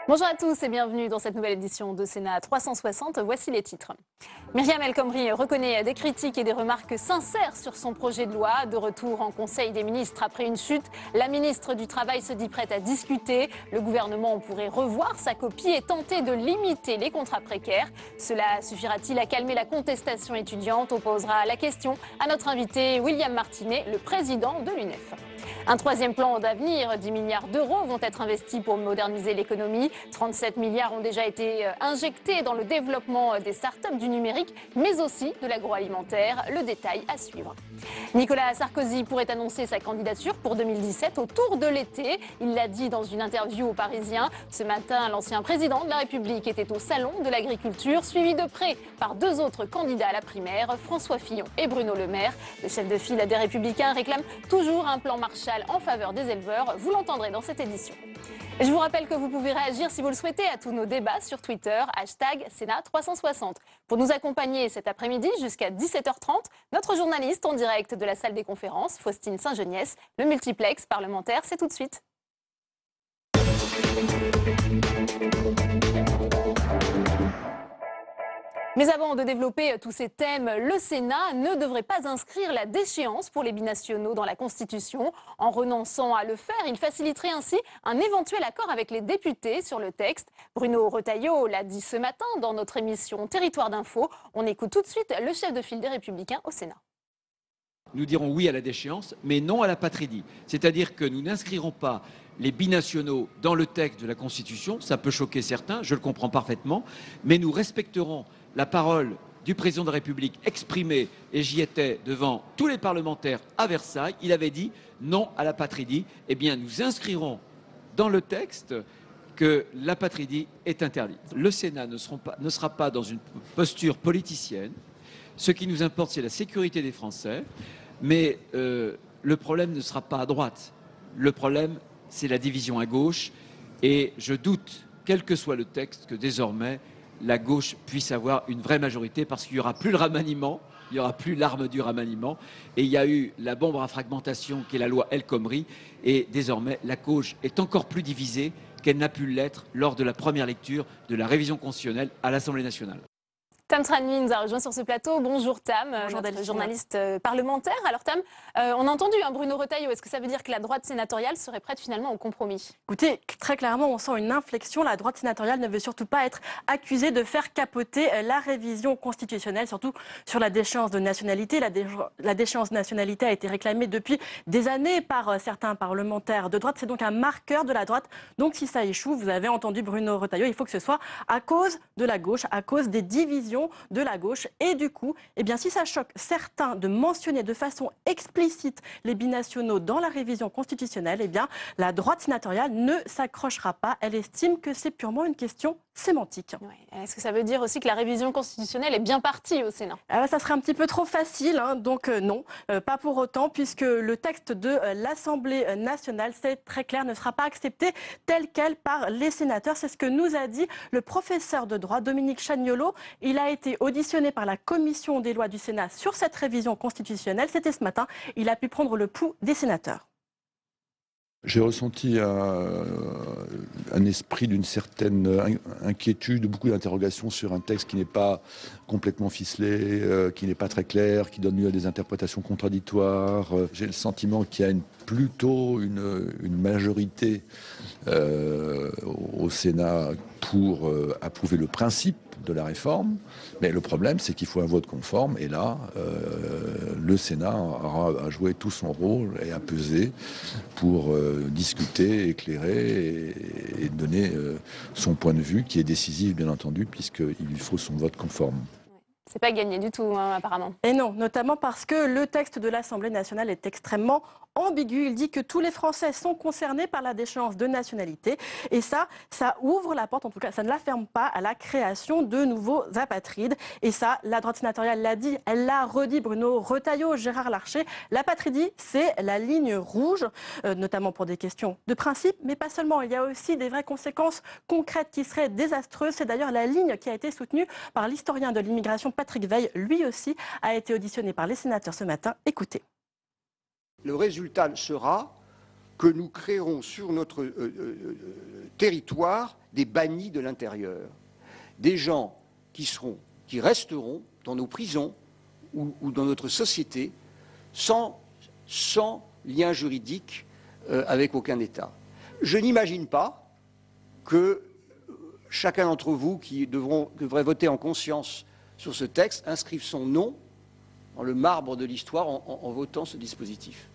Bonjour à tous et bienvenue dans cette nouvelle édition de Sénat 360. Voici les titres. Myriam El Khomri reconnaît des critiques et des remarques sincères sur son projet de loi. De retour en Conseil des ministres après une chute, la ministre du Travail se dit prête à discuter. Le gouvernement pourrait revoir sa copie et tenter de limiter les contrats précaires. Cela suffira-t-il à calmer la contestation étudiante? On posera la question à notre invité William Martinet, le président de l'UNEF. Un troisième plan d'avenir, 10 milliards d'euros vont être investis pour moderniser l'économie. 37 milliards ont déjà été injectés dans le développement des startups du numérique, mais aussi de l'agroalimentaire. Le détail à suivre. Nicolas Sarkozy pourrait annoncer sa candidature pour 2017 autour de l'été. Il l'a dit dans une interview aux Parisiens. Ce matin, l'ancien président de la République était au salon de l'agriculture, suivi de près par deux autres candidats à la primaire, François Fillon et Bruno Le Maire. Le chef de file des Républicains réclame toujours un plan Marshall en faveur des éleveurs. Vous l'entendrez dans cette édition. Et je vous rappelle que vous pouvez réagir si vous le souhaitez à tous nos débats sur Twitter, #Sénat360. Pour nous accompagner cet après-midi jusqu'à 17h30, notre journaliste en direct de la salle des conférences, Faustine Saint-Geniès. Le multiplex parlementaire, c'est tout de suite. Mais avant de développer tous ces thèmes, le Sénat ne devrait pas inscrire la déchéance pour les binationaux dans la Constitution. En renonçant à le faire, il faciliterait ainsi un éventuel accord avec les députés sur le texte. Bruno Retailleau l'a dit ce matin dans notre émission Territoire d'Info. On écoute tout de suite le chef de file des Républicains au Sénat. Nous dirons oui à la déchéance, mais non à la patridie. C'est-à-dire que nous n'inscrirons pas les binationaux dans le texte de la Constitution. Ça peut choquer certains, je le comprends parfaitement, mais nous respecterons la parole du président de la République exprimée, et j'y étais devant tous les parlementaires à Versailles. Il avait dit non à la patridie. Eh bien, nous inscrirons dans le texte que la patridie est interdite. Le Sénat ne sera pas dans une posture politicienne. Ce qui nous importe, c'est la sécurité des Français. Mais le problème ne sera pas à droite. Le problème, c'est la division à gauche. Et je doute, quel que soit le texte, que désormais, la gauche puisse avoir une vraie majorité, parce qu'il n'y aura plus le remaniement, il n'y aura plus l'arme du remaniement. Et il y a eu la bombe à fragmentation qui est la loi El Khomri. Et désormais, la gauche est encore plus divisée qu'elle n'a pu l'être lors de la première lecture de la révision constitutionnelle à l'Assemblée nationale. Tam Tranny nous a rejoint sur ce plateau. Bonjour Tam, notre journaliste parlementaire. Alors Tam, on a entendu Bruno Retailleau. Est-ce que ça veut dire que la droite sénatoriale serait prête finalement au compromis? Écoutez, très clairement, on sent une inflexion. La droite sénatoriale ne veut surtout pas être accusée de faire capoter la révision constitutionnelle, surtout sur la déchéance de nationalité. La déchéance de nationalité a été réclamée depuis des années par certains parlementaires de droite. C'est donc un marqueur de la droite. Donc si ça échoue, vous avez entendu Bruno Retailleau, il faut que ce soit à cause de la gauche, à cause des divisions de la gauche. Et du coup, eh bien, si ça choque certains de mentionner de façon explicite les binationaux dans la révision constitutionnelle, eh bien, la droite sénatoriale ne s'accrochera pas. Elle estime que c'est purement une question sémantique. Ouais. Est-ce que ça veut dire aussi que la révision constitutionnelle est bien partie au Sénat? Ça serait un petit peu trop facile, donc non, pas pour autant, puisque le texte de l'Assemblée nationale, c'est très clair, ne sera pas accepté tel quel par les sénateurs. C'est ce que nous a dit le professeur de droit Dominique Chagnolot. Il a été auditionné par la commission des lois du Sénat sur cette révision constitutionnelle. C'était ce matin. Il a pu prendre le pouls des sénateurs. J'ai ressenti un esprit d'une certaine inquiétude, beaucoup d'interrogations sur un texte qui n'est pas complètement ficelé, qui n'est pas très clair, qui donne lieu à des interprétations contradictoires. J'ai le sentiment qu'il y a plutôt une majorité au Sénat pour approuver le principe de la réforme, mais le problème c'est qu'il faut un vote conforme, et là le Sénat aura à jouer tout son rôle et à peser pour discuter, éclairer et donner son point de vue, qui est décisif bien entendu, puisqu'il faut son vote conforme. C'est pas gagné du tout, apparemment. Et non, notamment parce que le texte de l'Assemblée nationale est extrêmement ambigu. Il dit que tous les Français sont concernés par la déchéance de nationalité. Et ça ouvre la porte, en tout cas, ça ne la ferme pas à la création de nouveaux apatrides. Et ça, la droite sénatoriale l'a dit, elle l'a redit, Bruno Retailleau, Gérard Larcher. L'apatridie, c'est la ligne rouge, notamment pour des questions de principe, mais pas seulement. Il y a aussi des vraies conséquences concrètes qui seraient désastreuses. C'est d'ailleurs la ligne qui a été soutenue par l'historien de l'immigration Patrick Veil. Lui aussi a été auditionné par les sénateurs ce matin. Écoutez. Le résultat sera que nous créerons sur notre territoire des bannis de l'intérieur, des gens qui resteront dans nos prisons ou dans notre société sans lien juridique avec aucun État. Je n'imagine pas que chacun d'entre vous qui devrait voter en conscience sur ce texte inscrive son nom dans le marbre de l'histoire en votant ce dispositif.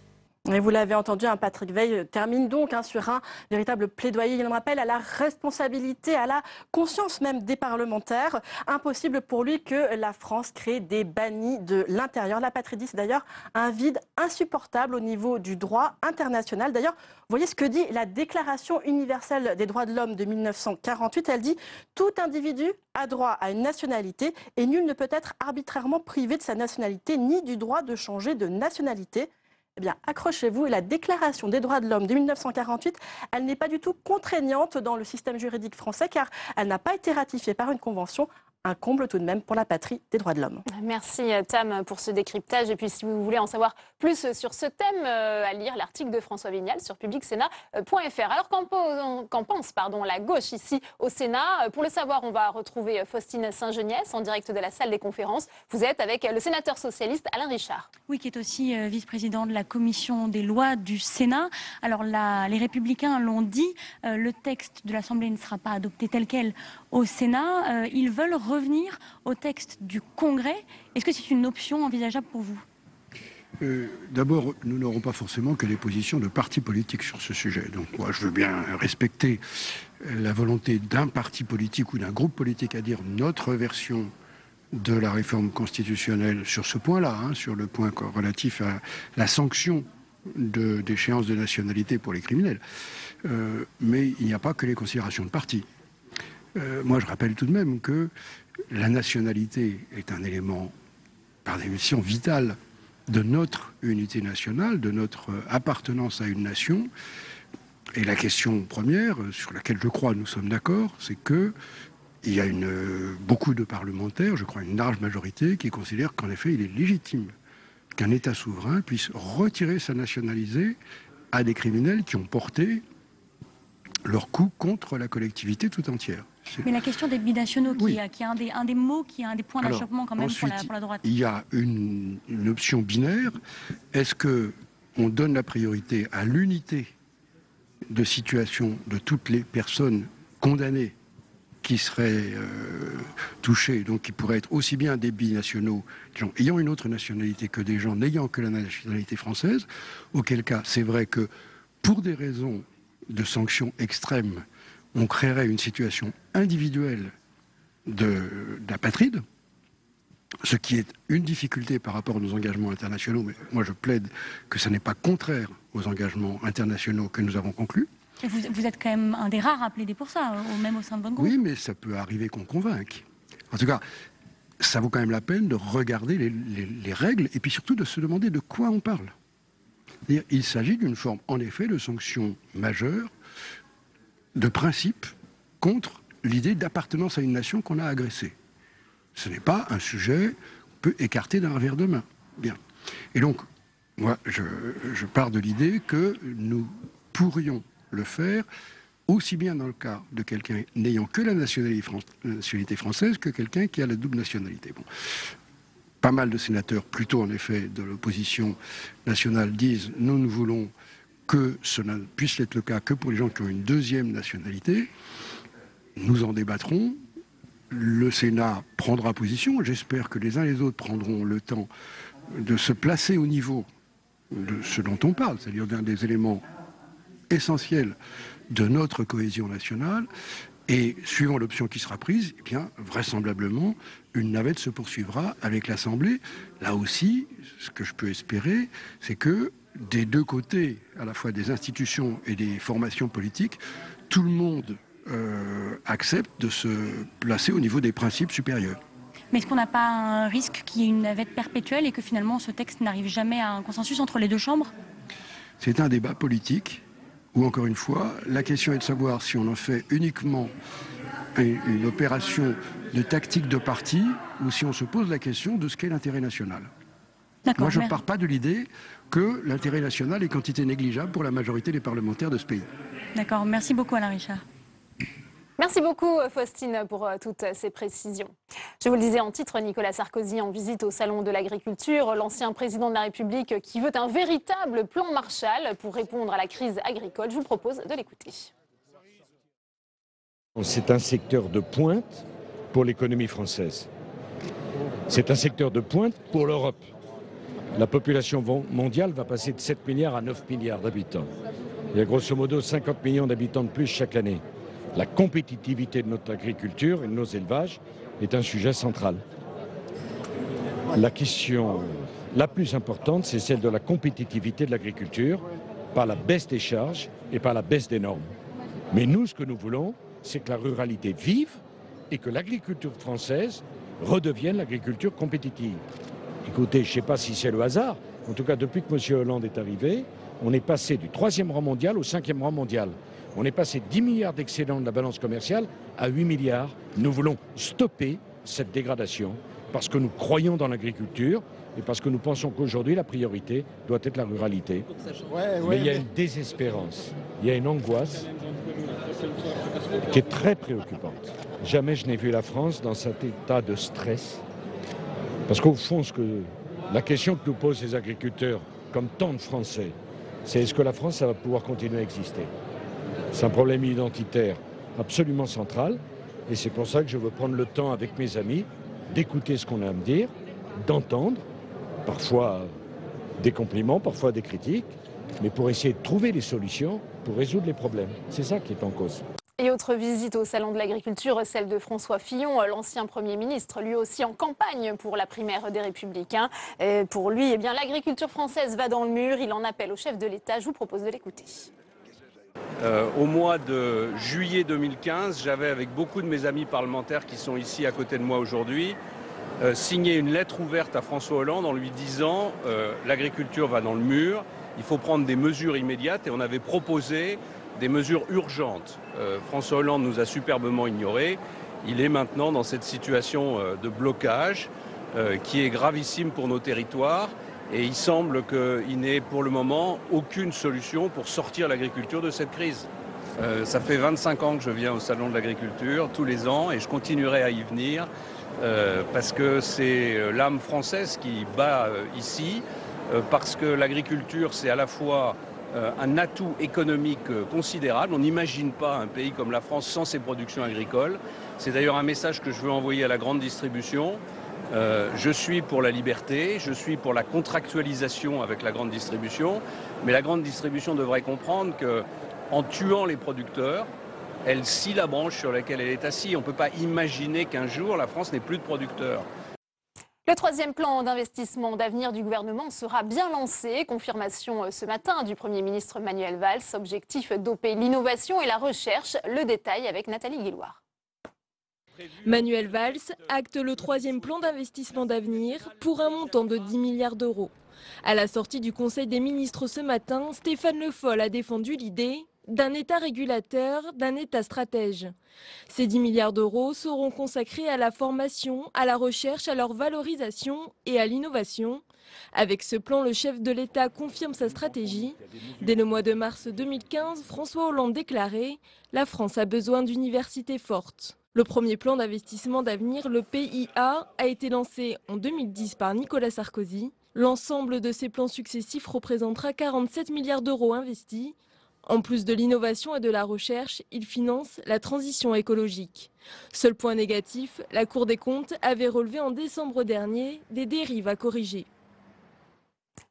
Et vous l'avez entendu, Patrick Weil termine donc sur un véritable plaidoyer, il en rappelle, à la responsabilité, à la conscience même des parlementaires. Impossible pour lui que la France crée des bannis de l'intérieur. La patrie, c'est d'ailleurs un vide insupportable au niveau du droit international. D'ailleurs, vous voyez ce que dit la Déclaration universelle des droits de l'homme de 1948. Elle dit « Tout individu a droit à une nationalité et nul ne peut être arbitrairement privé de sa nationalité ni du droit de changer de nationalité ». Eh bien, accrochez-vous, la Déclaration des droits de l'homme de 1948, elle n'est pas du tout contraignante dans le système juridique français car elle n'a pas été ratifiée par une convention. Un comble tout de même pour la patrie des droits de l'homme. Merci Tam pour ce décryptage. Et puis si vous voulez en savoir plus sur ce thème, à lire l'article de François Vignal sur publicsénat.fr. Alors qu'en pense la gauche ici au Sénat? Pour le savoir, on va retrouver Faustine Saint-Geniès en direct de la salle des conférences. Vous êtes avec le sénateur socialiste Alain Richard. Oui, qui est aussi vice-président de la commission des lois du Sénat. Alors les Républicains l'ont dit, le texte de l'Assemblée ne sera pas adopté tel quel au Sénat. Ils veulent revenir au texte du Congrès. Est-ce que c'est une option envisageable pour vous? D'abord, nous n'aurons pas forcément que des positions de partis politiques sur ce sujet. Donc moi, je veux bien respecter la volonté d'un parti politique ou d'un groupe politique à dire notre version de la réforme constitutionnelle sur ce point-là, sur le point relatif à la sanction d'échéance de nationalité pour les criminels. Mais il n'y a pas que les considérations de parti. Moi, je rappelle tout de même que la nationalité est un élément, par définition, vital de notre unité nationale, de notre appartenance à une nation. Et la question première, sur laquelle je crois nous sommes d'accord, c'est que il y a beaucoup de parlementaires, je crois une large majorité, qui considèrent qu'en effet, il est légitime qu'un État souverain puisse retirer sa nationalité à des criminels qui ont porté leur coup contre la collectivité tout entière. Mais la question des binationaux, qui est un des mots, qui est un des points d'achoppement quand même ensuite, pour la droite. Il y a une option binaire. Est-ce qu'on donne la priorité à l'unité de situation de toutes les personnes condamnées qui seraient touchées, donc qui pourraient être aussi bien des binationaux, des gens ayant une autre nationalité que des gens n'ayant que la nationalité française, auquel cas c'est vrai que pour des raisons de sanctions extrêmes, on créerait une situation individuelle d'apatride, ce qui est une difficulté par rapport à nos engagements internationaux, mais moi je plaide que ça n'est pas contraire aux engagements internationaux que nous avons conclus. Et vous êtes quand même un des rares à plaider pour ça, même au sein de votre groupe. Oui, mais ça peut arriver qu'on convainque. En tout cas, ça vaut quand même la peine de regarder les règles et puis surtout de se demander de quoi on parle. Il s'agit d'une forme, en effet, de sanction majeure, de principe contre l'idée d'appartenance à une nation qu'on a agressée. Ce n'est pas un sujet qu'on peut écarter d'un revers de main. Bien. Et donc, moi, je pars de l'idée que nous pourrions le faire aussi bien dans le cas de quelqu'un n'ayant que la nationalité française que quelqu'un qui a la double nationalité. Bon. Pas mal de sénateurs, plutôt en effet de l'opposition nationale, disent nous voulons que cela ne puisse être le cas que pour les gens qui ont une deuxième nationalité. Nous en débattrons. Le Sénat prendra position. J'espère que les uns et les autres prendront le temps de se placer au niveau de ce dont on parle, c'est-à-dire d'un des éléments essentiels de notre cohésion nationale. Et suivant l'option qui sera prise, eh bien, vraisemblablement, une navette se poursuivra avec l'Assemblée. Là aussi, ce que je peux espérer, c'est que des deux côtés, à la fois des institutions et des formations politiques, tout le monde accepte de se placer au niveau des principes supérieurs. Mais est-ce qu'on n'a pas un risque qu'il y ait une navette perpétuelle et que finalement ce texte n'arrive jamais à un consensus entre les deux chambres? C'est un débat politique où, encore une fois, la question est de savoir si on en fait uniquement une opération de tactique de parti ou si on se pose la question de ce qu'est l'intérêt national. Moi, je ne pars pas de l'idée que l'intérêt national est quantité négligeable pour la majorité des parlementaires de ce pays. D'accord, merci beaucoup Alain Richard. Merci beaucoup Faustine pour toutes ces précisions. Je vous le disais en titre, Nicolas Sarkozy en visite au Salon de l'Agriculture, l'ancien président de la République qui veut un véritable plan Marshall pour répondre à la crise agricole. Je vous propose de l'écouter. C'est un secteur de pointe pour l'économie française. C'est un secteur de pointe pour l'Europe. La population mondiale va passer de 7 milliards à 9 milliards d'habitants. Il y a grosso modo 50 millions d'habitants de plus chaque année. La compétitivité de notre agriculture et de nos élevages est un sujet central. La question la plus importante, c'est celle de la compétitivité de l'agriculture par la baisse des charges et par la baisse des normes. Mais nous, ce que nous voulons, c'est que la ruralité vive et que l'agriculture française redevienne l'agriculture compétitive. Écoutez, je ne sais pas si c'est le hasard, en tout cas depuis que M. Hollande est arrivé, on est passé du 3e rang mondial au 5e rang mondial. On est passé de 10 milliards d'excédents de la balance commerciale à 8 milliards. Nous voulons stopper cette dégradation parce que nous croyons dans l'agriculture et parce que nous pensons qu'aujourd'hui la priorité doit être la ruralité. Mais il y a une désespérance, il y a une angoisse qui est très préoccupante. Jamais je n'ai vu la France dans cet état de stress. Parce qu'au fond, la question que nous posent les agriculteurs, comme tant de Français, c'est est-ce que la France ça va pouvoir continuer à exister? C'est un problème identitaire absolument central. Et c'est pour ça que je veux prendre le temps avec mes amis d'écouter ce qu'on a à me dire, d'entendre, parfois des compliments, parfois des critiques, mais pour essayer de trouver des solutions pour résoudre les problèmes. C'est ça qui est en cause. Et autre visite au Salon de l'Agriculture, celle de François Fillon, l'ancien Premier ministre, lui aussi en campagne pour la primaire des Républicains. Et pour lui, l'agriculture française va dans le mur. Il en appelle au chef de l'État. Je vous propose de l'écouter. Au mois de juillet 2015, j'avais, avec beaucoup de mes amis parlementaires qui sont ici à côté de moi aujourd'hui, signé une lettre ouverte à François Hollande en lui disant l'agriculture va dans le mur, il faut prendre des mesures immédiates, et on avait proposé des mesures urgentes. François Hollande nous a superbement ignorés. Il est maintenant dans cette situation de blocage qui est gravissime pour nos territoires. Et il semble qu'il n'ait pour le moment aucune solution pour sortir l'agriculture de cette crise. Ça fait 25 ans que je viens au Salon de l'Agriculture, tous les ans, et je continuerai à y venir parce que c'est l'âme française qui bat ici, parce que l'agriculture, c'est à la fois un atout économique considérable. On n'imagine pas un pays comme la France sans ses productions agricoles. C'est d'ailleurs un message que je veux envoyer à la grande distribution. Je suis pour la liberté, je suis pour la contractualisation avec la grande distribution, mais la grande distribution devrait comprendre qu'en tuant les producteurs, elle scie la branche sur laquelle elle est assise. On ne peut pas imaginer qu'un jour la France n'ait plus de producteurs. Le troisième plan d'investissement d'avenir du gouvernement sera bien lancé. Confirmation ce matin du Premier ministre Manuel Valls. Objectif doper l'innovation et la recherche. Le détail avec Nathalie Guilloire. Manuel Valls acte le troisième plan d'investissement d'avenir pour un montant de 10 milliards d'euros. À la sortie du Conseil des ministres ce matin, Stéphane Le Foll a défendu l'idée d'un État régulateur, d'un État stratège. Ces 10 milliards d'euros seront consacrés à la formation, à la recherche, à leur valorisation et à l'innovation. Avec ce plan, le chef de l'État confirme sa stratégie. Dès le mois de mars 2015, François Hollande déclarait « La France a besoin d'universités fortes ». Le premier plan d'investissement d'avenir, le PIA, a été lancé en 2010 par Nicolas Sarkozy. L'ensemble de ces plans successifs représentera 47 milliards d'euros investis. En plus de l'innovation et de la recherche, il finance la transition écologique. Seul point négatif, la Cour des comptes avait relevé en décembre dernier des dérives à corriger.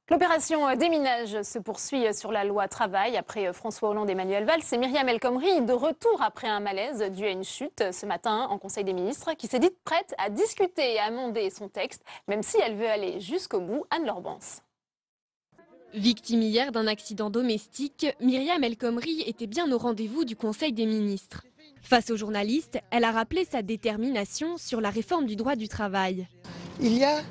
L'opération déminage se poursuit sur la loi travail. Après François Hollande et Manuel Valls, c'est Myriam El Khomri de retour après un malaise dû à une chute ce matin en Conseil des ministres qui s'est dite prête à discuter et à amender son texte, même si elle veut aller jusqu'au bout. Anne-Laure Bance. Victime hier d'un accident domestique, Myriam El Khomri était bien au rendez-vous du Conseil des ministres. Face aux journalistes, elle a rappelé sa détermination sur la réforme du droit du travail. Il y a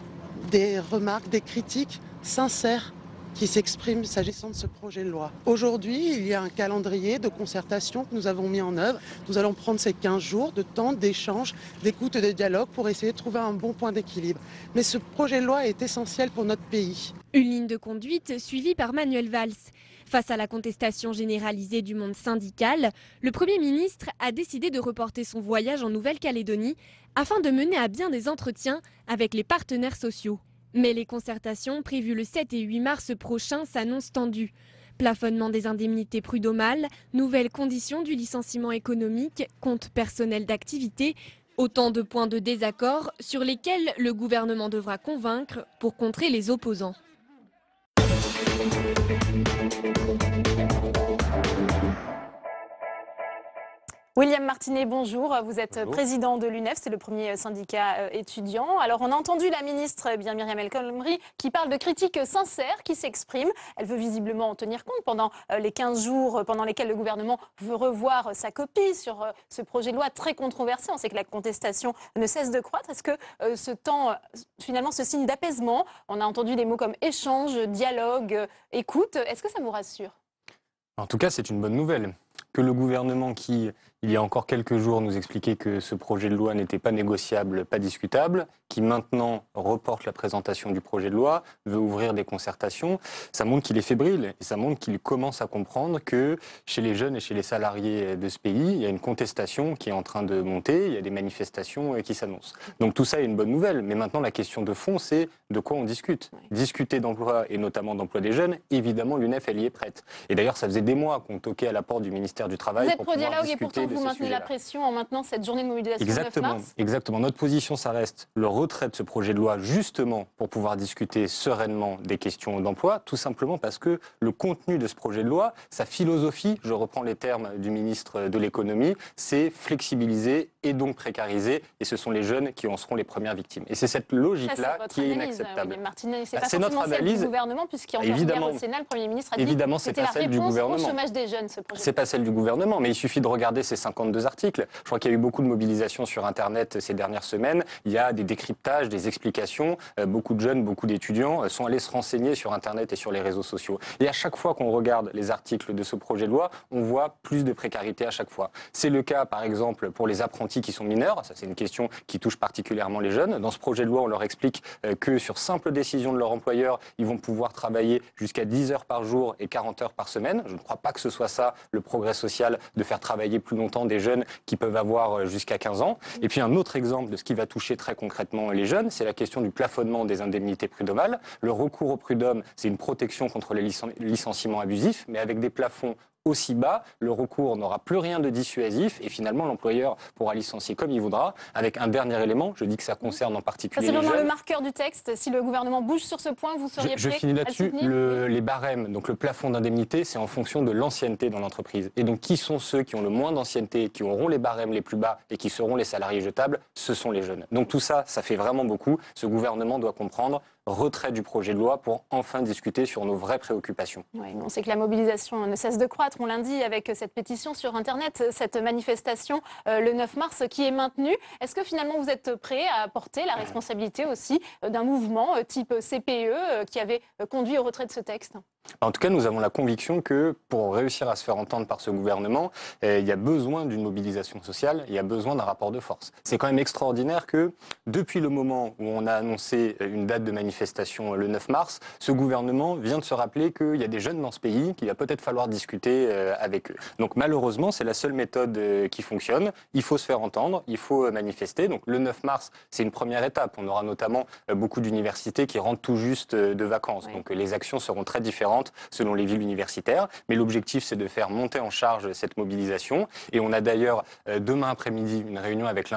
des remarques, des critiques sincères qui s'exprime s'agissant de ce projet de loi. Aujourd'hui, il y a un calendrier de concertation que nous avons mis en œuvre. Nous allons prendre ces 15 jours de temps, d'échange, d'écoute et de dialogue pour essayer de trouver un bon point d'équilibre. Mais ce projet de loi est essentiel pour notre pays. Une ligne de conduite suivie par Manuel Valls. Face à la contestation généralisée du monde syndical, le Premier ministre a décidé de reporter son voyage en Nouvelle-Calédonie afin de mener à bien des entretiens avec les partenaires sociaux. Mais les concertations prévues le 7 et 8 mars prochains s'annoncent tendues. Plafonnement des indemnités prud'homales, nouvelles conditions du licenciement économique, compte personnel d'activité, autant de points de désaccord sur lesquels le gouvernement devra convaincre pour contrer les opposants. William Martinet, bonjour. Vous êtes président de l'UNEF, c'est le premier syndicat étudiant. Alors, on a entendu la ministre Myriam El Khomri qui parle de critiques sincères qui s'expriment. Elle veut visiblement en tenir compte pendant les 15 jours pendant lesquels le gouvernement veut revoir sa copie sur ce projet de loi très controversé. On sait que la contestation ne cesse de croître. Est-ce que ce temps, finalement, ce signe d'apaisement, on a entendu des mots comme échange, dialogue, écoute, est-ce que ça vous rassure ? En tout cas, c'est une bonne nouvelle. Que le gouvernement qui, il y a encore quelques jours, nous expliquait que ce projet de loi n'était pas négociable, pas discutable, qui maintenant reporte la présentation du projet de loi, veut ouvrir des concertations, ça montre qu'il est fébrile et ça montre qu'il commence à comprendre que chez les jeunes et chez les salariés de ce pays, il y a une contestation qui est en train de monter, il y a des manifestations qui s'annoncent. Donc tout ça est une bonne nouvelle, mais maintenant la question de fond, c'est de quoi on discute. Discuter d'emploi et notamment d'emploi des jeunes, évidemment l'UNEF, elle y est prête. Et d'ailleurs, ça faisait des mois qu'on toquait à la porte du ministère du Travail. Vous êtes pour pouvoir pro-dialogue et discuter pourtant vous maintenez la pression en maintenant cette journée de mobilisation le 9 mars. Exactement. Notre position, ça reste le retrait de ce projet de loi justement pour pouvoir discuter sereinement des questions d'emploi, tout simplement parce que le contenu de ce projet de loi, sa philosophie, je reprends les termes du ministre de l'économie, c'est flexibiliser et donc précariser, et ce sont les jeunes qui en seront les premières victimes. Et c'est cette logique-là qui est inacceptable. C'est notre analyse du gouvernement, puisqu'en dernière au Sénat, le Premier ministre a dit que c'était la réponse au chômage des jeunes, ce projet. C'est pas celle du gouvernement, mais il suffit de regarder ces 52 articles. Je crois qu'il y a eu beaucoup de mobilisation sur Internet ces dernières semaines. Il y a des décryptages, des explications. Beaucoup de jeunes, beaucoup d'étudiants sont allés se renseigner sur Internet et sur les réseaux sociaux. Et à chaque fois qu'on regarde les articles de ce projet de loi, on voit plus de précarité à chaque fois. C'est le cas, par exemple, pour les apprentis qui sont mineurs. Ça, c'est une question qui touche particulièrement les jeunes. Dans ce projet de loi, on leur explique que sur simple décision de leur employeur, ils vont pouvoir travailler jusqu'à 10 heures par jour et 40 heures par semaine. Je ne crois pas que ce soit ça le progrès social, de faire travailler plus longtemps des jeunes qui peuvent avoir jusqu'à 15 ans. Et puis un autre exemple de ce qui va toucher très concrètement les jeunes, c'est la question du plafonnement des indemnités prud'homales. Le recours au prud'homme, c'est une protection contre les licenciements abusifs, mais avec des plafonds aussi bas, le recours n'aura plus rien de dissuasif et finalement l'employeur pourra licencier comme il voudra. Avec un dernier élément, je dis que ça concerne en particulier les jeunes. C'est vraiment le marqueur du texte. Si le gouvernement bouge sur ce point, vous seriez prêt je finis là-dessus. à le Les barèmes, donc le plafond d'indemnité, c'est en fonction de l'ancienneté dans l'entreprise. Et donc qui sont ceux qui ont le moins d'ancienneté, qui auront les barèmes les plus bas et qui seront les salariés jetables? Ce sont les jeunes. Donc tout ça, ça fait vraiment beaucoup. Ce gouvernement doit comprendre. Retrait du projet de loi pour enfin discuter sur nos vraies préoccupations. Oui, on sait que la mobilisation ne cesse de croître, on l'indique avec cette pétition sur Internet, cette manifestation le 9 mars qui est maintenue. Est-ce que finalement vous êtes prêt à porter la responsabilité aussi d'un mouvement type CPE qui avait conduit au retrait de ce texte ? En tout cas, nous avons la conviction que pour réussir à se faire entendre par ce gouvernement, il y a besoin d'une mobilisation sociale, il y a besoin d'un rapport de force. C'est quand même extraordinaire que depuis le moment où on a annoncé une date de manifestation le 9 mars, ce gouvernement vient de se rappeler qu'il y a des jeunes dans ce pays, qu'il va peut-être falloir discuter avec eux. Donc malheureusement, c'est la seule méthode qui fonctionne. Il faut se faire entendre, il faut manifester. Donc le 9 mars, c'est une première étape. On aura notamment beaucoup d'universités qui rentrent tout juste de vacances. Oui. Donc les actions seront très différentes selon les villes universitaires, mais l'objectif c'est de faire monter en charge cette mobilisation et on a d'ailleurs demain après-midi une réunion avec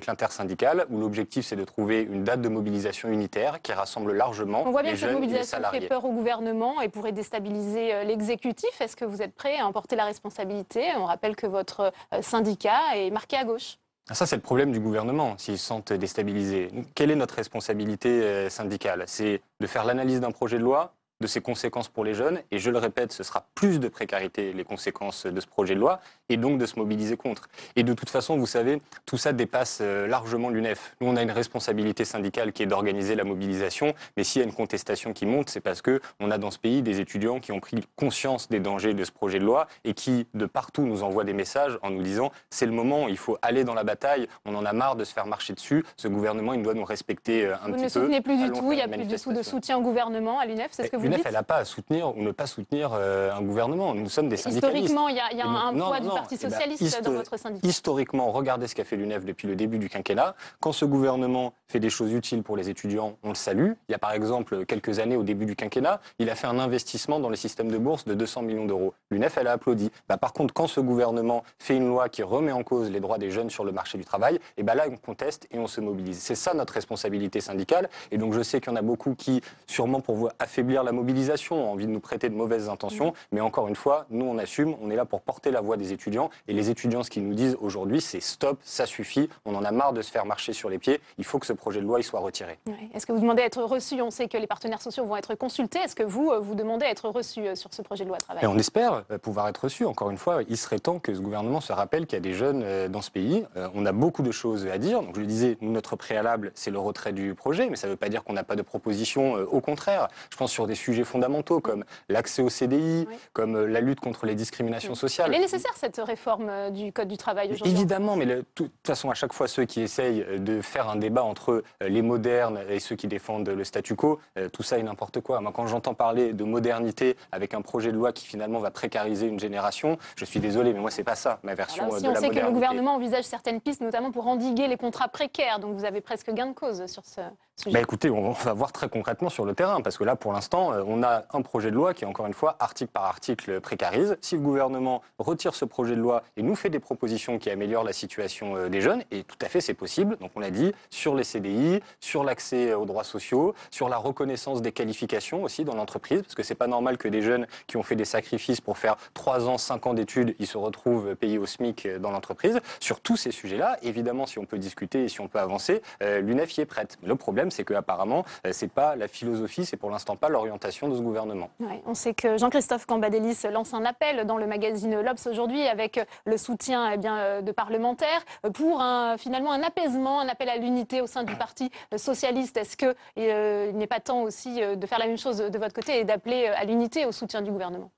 l'intersyndicale où l'objectif c'est de trouver une date de mobilisation unitaire qui rassemble largement on voit bien les que cette jeunes et les mobilisation salariés. fait peur au gouvernement et pourrait déstabiliser l'exécutif. Est-ce que vous êtes prêt à en porter la responsabilité? On rappelle que votre syndicat est marqué à gauche. Ça, c'est le problème du gouvernement, s'ils se sentent déstabilisés. Quelle est notre responsabilité syndicale? C'est de faire l'analyse d'un projet de loi, de ses conséquences pour les jeunes, et je le répète, ce sera plus de précarité, les conséquences de ce projet de loi, et donc de se mobiliser contre. Et de toute façon, vous savez, tout ça dépasse largement l'UNEF. Nous, on a une responsabilité syndicale qui est d'organiser la mobilisation, mais s'il y a une contestation qui monte, c'est parce qu'on a dans ce pays des étudiants qui ont pris conscience des dangers de ce projet de loi et qui, de partout, nous envoient des messages en nous disant « c'est le moment, il faut aller dans la bataille, on en a marre de se faire marcher dessus, ce gouvernement, il doit nous respecter un petit peu. » Vous ne soutenez plus du tout, il n'y a plus du tout de soutien au gouvernement à l'UNEF, c'est ce que vous dites? L'UNEF, elle n'a pas à soutenir ou ne pas soutenir un gouvernement. Nous sommes des syndicalistes. Historiquement, il y a un poids du Parti socialiste dans votre syndicat. Historiquement, regardez ce qu'a fait l'UNEF depuis le début du quinquennat. Quand ce gouvernement fait des choses utiles pour les étudiants, on le salue. Il y a par exemple quelques années, au début du quinquennat, il a fait un investissement dans les systèmes de bourse de 200 millions d'euros. L'UNEF, elle a applaudi. Par contre, quand ce gouvernement fait une loi qui remet en cause les droits des jeunes sur le marché du travail, et là, on conteste et on se mobilise. C'est ça notre responsabilité syndicale. Et donc, je sais qu'il y en a beaucoup qui, sûrement pour affaiblir la mobilisation, ont envie de nous prêter de mauvaises intentions. Mais encore une fois, nous, on assume, on est là pour porter la voix des étudiants. Et les étudiants, ce qu'ils nous disent aujourd'hui, c'est stop, ça suffit. On en a marre de se faire marcher sur les pieds. Il faut que ce projet de loi il soit retiré. Ouais. Est-ce que vous demandez à être reçu? On sait que les partenaires sociaux vont être consultés. Est-ce que vous demandez à être reçu sur ce projet de loi travail? Et on espère pouvoir être reçu. Encore une fois, il serait temps que ce gouvernement se rappelle qu'il y a des jeunes dans ce pays. On a beaucoup de choses à dire. Donc, je le disais, notre préalable, c'est le retrait du projet. Mais ça ne veut pas dire qu'on n'a pas de propositions. Au contraire, je pense sur des sujets fondamentaux comme l'accès au CDI, comme la lutte contre les discriminations sociales. Elle est nécessaire, cette réforme du Code du travail aujourd'hui? Évidemment, mais de toute façon, à chaque fois, ceux qui essayent de faire un débat entre les modernes et ceux qui défendent le statu quo, tout ça est n'importe quoi. Moi, quand j'entends parler de modernité avec un projet de loi qui finalement va précariser une génération, je suis désolé, mais moi, c'est pas ça, ma version de la modernité. On sait que le gouvernement envisage certaines pistes, notamment pour endiguer les contrats précaires, donc vous avez presque gain de cause sur ce sujet. Écoutez, on va voir très concrètement sur le terrain, parce que là, pour l'instant, on a un projet de loi qui, encore une fois, article par article, précarise. Si le gouvernement retire ce projet de loi et nous fait des propositions qui améliorent la situation des jeunes, et tout à fait, c'est possible, donc on l'a dit, sur les CDI, sur l'accès aux droits sociaux, sur la reconnaissance des qualifications aussi dans l'entreprise, parce que c'est pas normal que des jeunes qui ont fait des sacrifices pour faire 3 ans, 5 ans d'études, ils se retrouvent payés au SMIC dans l'entreprise. Sur tous ces sujets-là, évidemment, si on peut discuter et si on peut avancer, l'UNEF y est prête. Mais le problème, c'est qu'apparemment, c'est pas la philosophie, c'est pour l'instant pas l'orientation de ce gouvernement. Ouais, on sait que Jean-Christophe Cambadélis lance un appel dans le magazine L'Obs aujourd'hui avec le soutien de parlementaires pour finalement un apaisement, un appel à l'unité au sein du Parti socialiste. Est-ce qu'il n'est pas temps aussi de faire la même chose de votre côté et d'appeler à l'unité au soutien du gouvernement?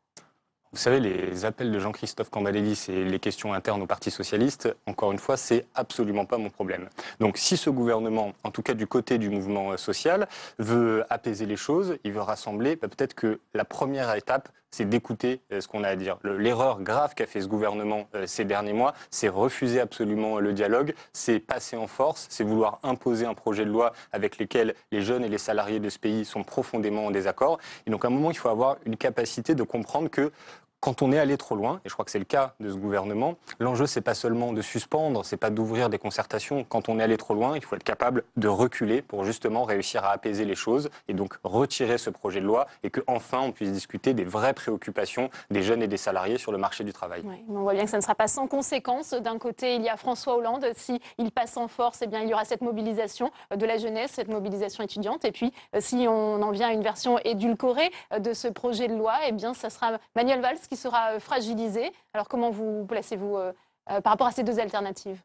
Vous savez, les appels de Jean-Christophe Cambadélis et les questions internes au Parti socialiste, encore une fois, c'est absolument pas mon problème. Donc si ce gouvernement, en tout cas du côté du mouvement social, veut apaiser les choses, il veut rassembler, peut-être que la première étape, c'est d'écouter ce qu'on a à dire. L'erreur grave qu'a fait ce gouvernement ces derniers mois, c'est refuser absolument le dialogue, c'est passer en force, c'est vouloir imposer un projet de loi avec lequel les jeunes et les salariés de ce pays sont profondément en désaccord. Et donc à un moment, il faut avoir une capacité de comprendre que quand on est allé trop loin, et je crois que c'est le cas de ce gouvernement, l'enjeu, c'est pas seulement de suspendre, c'est pas d'ouvrir des concertations. Quand on est allé trop loin, il faut être capable de reculer pour justement réussir à apaiser les choses et donc retirer ce projet de loi et qu'enfin on puisse discuter des vraies préoccupations des jeunes et des salariés sur le marché du travail. Oui, on voit bien que ça ne sera pas sans conséquences. D'un côté, il y a François Hollande. S'il passe en force, eh bien, il y aura cette mobilisation de la jeunesse, cette mobilisation étudiante. Et puis, si on en vient à une version édulcorée de ce projet de loi, eh bien, ça sera Manuel Valls qui sera fragilisé. Alors comment vous placez-vous par rapport à ces deux alternatives?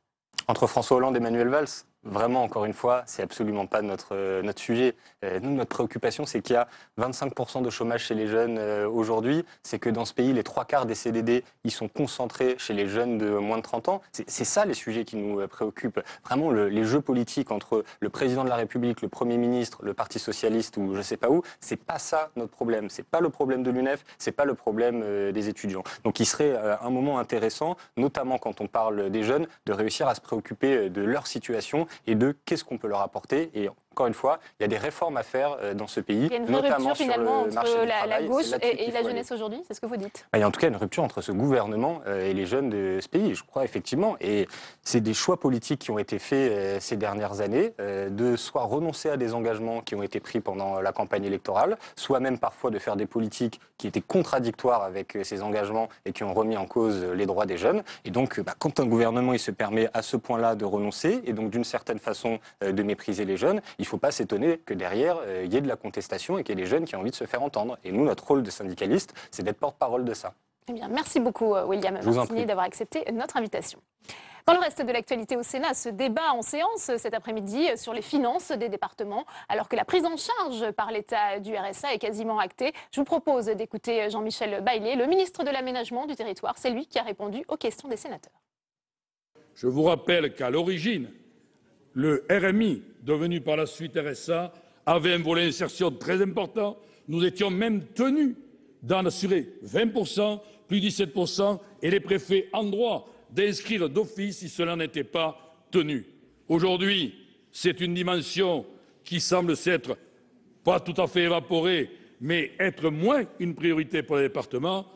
Entre François Hollande et Manuel Valls, vraiment, encore une fois, c'est absolument pas notre sujet. Nous, notre préoccupation, c'est qu'il y a 25% de chômage chez les jeunes aujourd'hui. C'est que dans ce pays, les 3/4 des CDD, ils sont concentrés chez les jeunes de moins de 30 ans. C'est ça les sujets qui nous préoccupent. Vraiment, les jeux politiques entre le président de la République, le Premier ministre, le Parti socialiste ou je sais pas où, c'est pas ça notre problème. C'est pas le problème de l'UNEF, c'est pas le problème des étudiants. Donc il serait un moment intéressant, notamment quand on parle des jeunes, de réussir à se préoccuper de leur situation et de qu'est-ce qu'on peut leur apporter. Et encore une fois, il y a des réformes à faire dans ce pays, il y a une vraie notamment rupture finalement entre la gauche et la aller. jeunesse aujourd'hui, c'est ce que vous dites? Il y a en tout cas une rupture entre ce gouvernement et les jeunes de ce pays, je crois effectivement. Et c'est des choix politiques qui ont été faits ces dernières années, de soit renoncer à des engagements qui ont été pris pendant la campagne électorale, soit même parfois de faire des politiques qui étaient contradictoires avec ces engagements et qui ont remis en cause les droits des jeunes. Et donc, quand un gouvernement il se permet à ce point-là de renoncer et donc d'une certaine façon de mépriser les jeunes, il ne faut pas s'étonner que derrière, il y ait de la contestation et qu'il y ait des jeunes qui ont envie de se faire entendre. Et nous, notre rôle de syndicaliste, c'est d'être porte-parole de ça. Eh bien, merci beaucoup, William Martini, d'avoir accepté notre invitation. Dans le reste de l'actualité au Sénat, ce débat en séance cet après-midi sur les finances des départements, alors que la prise en charge par l'État du RSA est quasiment actée. Je vous propose d'écouter Jean-Michel Bailey, le ministre de l'Aménagement du Territoire. C'est lui qui a répondu aux questions des sénateurs. Je vous rappelle qu'à l'origine, le RMI, devenu par la suite RSA, avait un volet insertion très important. Nous étions même tenus d'en assurer 20%, plus 17%, et les préfets en droit d'inscrire d'office si cela n'était pas tenu. Aujourd'hui, c'est une dimension qui semble s'être pas tout à fait évaporée, mais être moins une priorité pour les départements.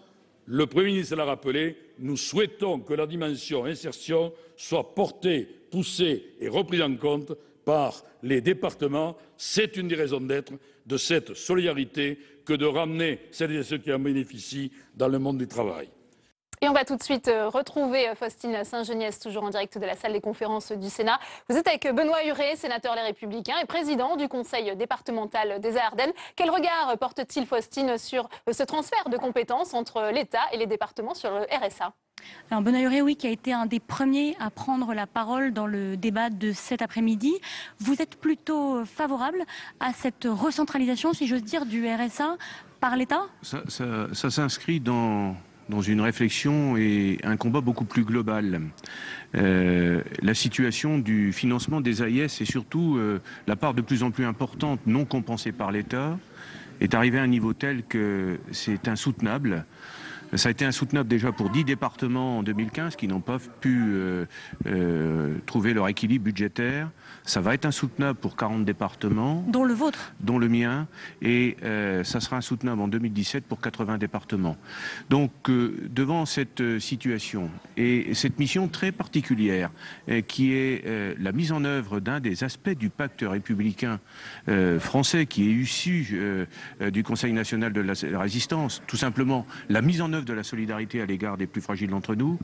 Le Premier ministre l'a rappelé, nous souhaitons que la dimension insertion soit portée, poussée et reprise en compte par les départements. C'est une des raisons d'être de cette solidarité que de ramener celles et ceux qui en bénéficient dans le monde du travail. Et on va tout de suite retrouver Faustine Saint-Geniès, toujours en direct de la salle des conférences du Sénat. Vous êtes avec Benoît Huré, sénateur Les Républicains et président du conseil départemental des Ardennes. Quel regard porte-t-il, Faustine, sur ce transfert de compétences entre l'État et les départements sur le RSA ? Alors Benoît Huré, oui, qui a été un des premiers à prendre la parole dans le débat de cet après-midi. Vous êtes plutôt favorable à cette recentralisation, si j'ose dire, du RSA par l'État ? Ça s'inscrit dans une réflexion et un combat beaucoup plus global. La situation du financement des AIS et surtout la part de plus en plus importante non compensée par l'État est arrivée à un niveau tel que c'est insoutenable. Ça a été insoutenable déjà pour 10 départements en 2015 qui n'ont pas pu trouver leur équilibre budgétaire. Ça va être insoutenable pour 40 départements. Dont le vôtre. Dont le mien. Et ça sera insoutenable en 2017 pour 80 départements. Donc devant cette situation et cette mission très particulière qui est la mise en œuvre d'un des aspects du pacte républicain français qui est issu du Conseil national de la résistance, tout simplement la mise en œuvre de la solidarité à l'égard des plus fragiles d'entre nous,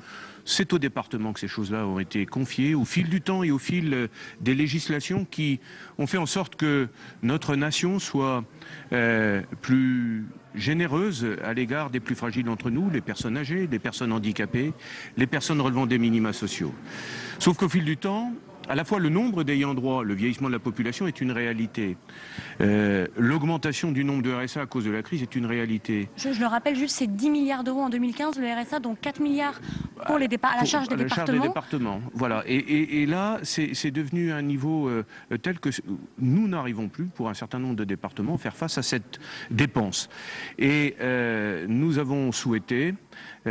c'est au département que ces choses-là ont été confiées au fil du temps et au fil des législations qui ont fait en sorte que notre nation soit plus généreuse à l'égard des plus fragiles d'entre nous, les personnes âgées, les personnes handicapées, les personnes relevant des minima sociaux. Sauf qu'au fil du temps, à la fois le nombre d'ayants droit, le vieillissement de la population est une réalité. L'augmentation du nombre de RSA à cause de la crise est une réalité. Je le rappelle juste, c'est 10 milliards d'euros en 2015, le RSA, donc 4 milliards pour à la charge des départements. Voilà. Et là, c'est devenu un niveau tel que nous n'arrivons plus, pour un certain nombre de départements, à faire face à cette dépense. Et nous avons souhaité, dans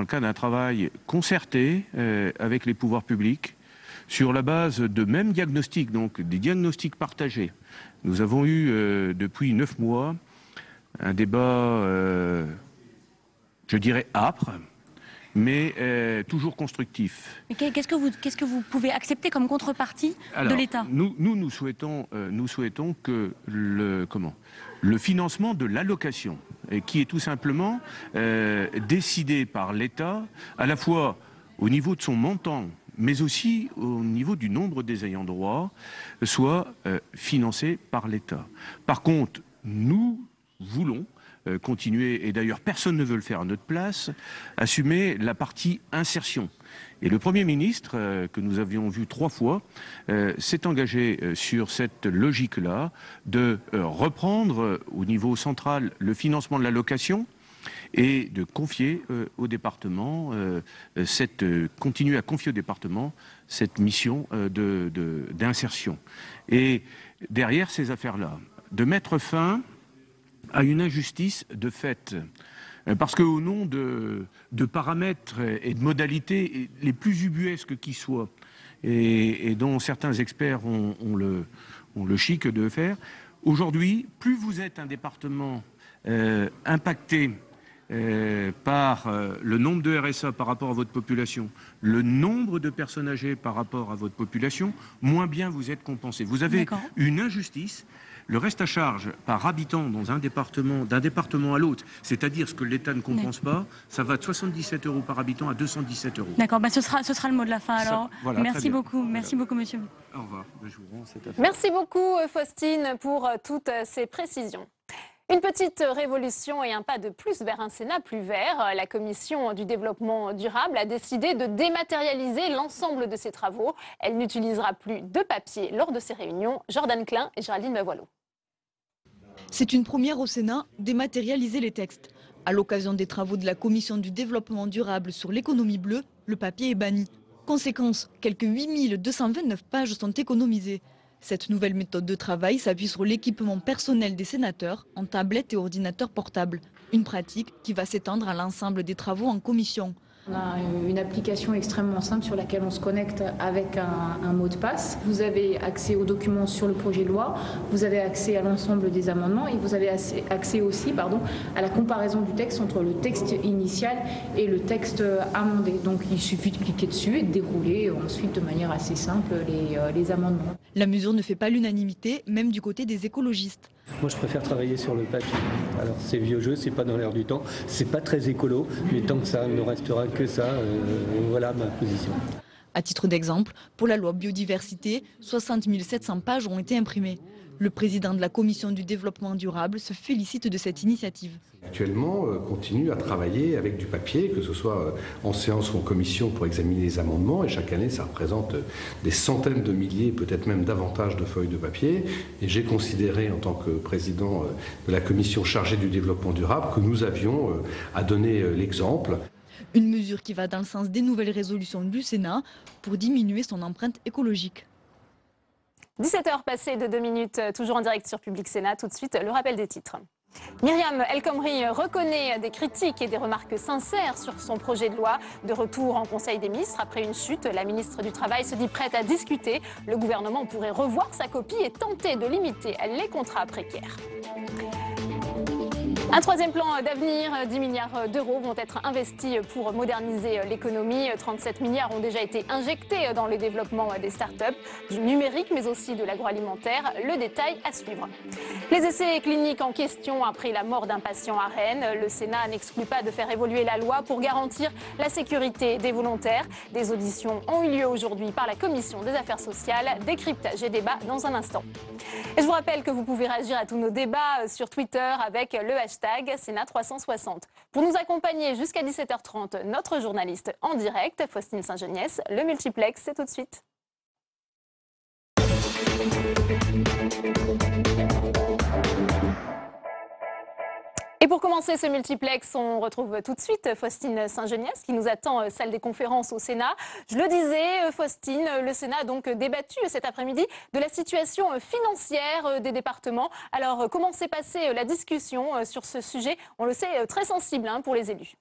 le cadre d'un travail concerté avec les pouvoirs publics, sur la base de mêmes diagnostics, donc des diagnostics partagés. Nous avons eu depuis 9 mois un débat, je dirais, âpre, mais toujours constructif. Mais qu'est-ce que vous pouvez accepter comme contrepartie de l'État ? Nous souhaitons que le financement de l'allocation, qui est tout simplement décidé par l'État, à la fois au niveau de son montant, mais aussi au niveau du nombre des ayants droit, soit financé par l'État. Par contre, nous voulons continuer, et d'ailleurs personne ne veut le faire à notre place, assumer la partie insertion. Et le Premier ministre, que nous avions vu 3 fois, s'est engagé sur cette logique-là de reprendre au niveau central le financement de l'allocation, et de confier au département, continuer à confier au département cette mission d'insertion. Et derrière ces affaires-là, de mettre fin à une injustice de fait. Parce qu'au nom de paramètres et de modalités les plus ubuesques qui soient, et dont certains experts ont le chic de faire, aujourd'hui, plus vous êtes un département impacté par le nombre de RSA par rapport à votre population, le nombre de personnes âgées par rapport à votre population, moins bien vous êtes compensé. Vous avez une injustice. Le reste à charge par habitant dans un département, d'un département à l'autre, c'est-à-dire ce que l'État ne compense pas, ça va de 77 € par habitant à 217 €. D'accord, ce sera le mot de la fin alors. Voilà, merci beaucoup, merci beaucoup monsieur. Au revoir. Je vous rends cette affaire. Merci beaucoup Faustine pour toutes ces précisions. Une petite révolution et un pas de plus vers un Sénat plus vert. La Commission du développement durable a décidé de dématérialiser l'ensemble de ses travaux. Elle n'utilisera plus de papier lors de ses réunions. Jordan Klein et Géraldine Bavoileau. C'est une première au Sénat, dématérialiser les textes. À l'occasion des travaux de la Commission du développement durable sur l'économie bleue, le papier est banni. Conséquence, quelques 8229 pages sont économisées. Cette nouvelle méthode de travail s'appuie sur l'équipement personnel des sénateurs en tablettes et ordinateurs portables. Une pratique qui va s'étendre à l'ensemble des travaux en commission. On a une application extrêmement simple sur laquelle on se connecte avec un mot de passe. Vous avez accès aux documents sur le projet de loi, vous avez accès à l'ensemble des amendements et vous avez accès aussi à la comparaison du texte entre le texte initial et le texte amendé. Donc il suffit de cliquer dessus et de dérouler ensuite de manière assez simple les amendements. La mesure ne fait pas l'unanimité, même du côté des écologistes. Moi, je préfère travailler sur le papier. Alors, c'est vieux jeu, c'est pas dans l'air du temps, c'est pas très écolo, mais tant que ça ne restera que ça, voilà ma position. À titre d'exemple, pour la loi biodiversité, 60 700 pages ont été imprimées. Le président de la Commission du développement durable se félicite de cette initiative. Actuellement, continue à travailler avec du papier, que ce soit en séance ou en commission pour examiner les amendements. Et chaque année, ça représente des centaines de milliers, peut-être même davantage de feuilles de papier. Et j'ai considéré, en tant que président de la commission chargée du développement durable, que nous avions à donner l'exemple. Une mesure qui va dans le sens des nouvelles résolutions du Sénat pour diminuer son empreinte écologique. 17h passées de 2 minutes, toujours en direct sur Public Sénat. Tout de suite, le rappel des titres. Myriam El Khomri reconnaît des critiques et des remarques sincères sur son projet de loi. De retour en Conseil des ministres après une chute, la ministre du Travail se dit prête à discuter. Le gouvernement pourrait revoir sa copie et tenter de limiter les contrats précaires. Un troisième plan d'avenir, 10 milliards d'euros vont être investis pour moderniser l'économie. 37 milliards ont déjà été injectés dans le développement des start-up, du numérique mais aussi de l'agroalimentaire. Le détail à suivre. Les essais cliniques en question après la mort d'un patient à Rennes. Le Sénat n'exclut pas de faire évoluer la loi pour garantir la sécurité des volontaires. Des auditions ont eu lieu aujourd'hui par la Commission des affaires sociales. Décryptage et débat dans un instant. Et je vous rappelle que vous pouvez réagir à tous nos débats sur Twitter avec le hashtag Sénat 360. Pour nous accompagner jusqu'à 17h30, notre journaliste en direct, Faustine Saint-Geniès. Le multiplex, c'est tout de suite. Et pour commencer ce multiplex, on retrouve tout de suite Faustine Saint-Geniès qui nous attend salle des conférences au Sénat. Je le disais, Faustine, le Sénat a donc débattu cet après-midi de la situation financière des départements. Alors, comment s'est passée la discussion sur ce sujet? On le sait, très sensible pour les élus.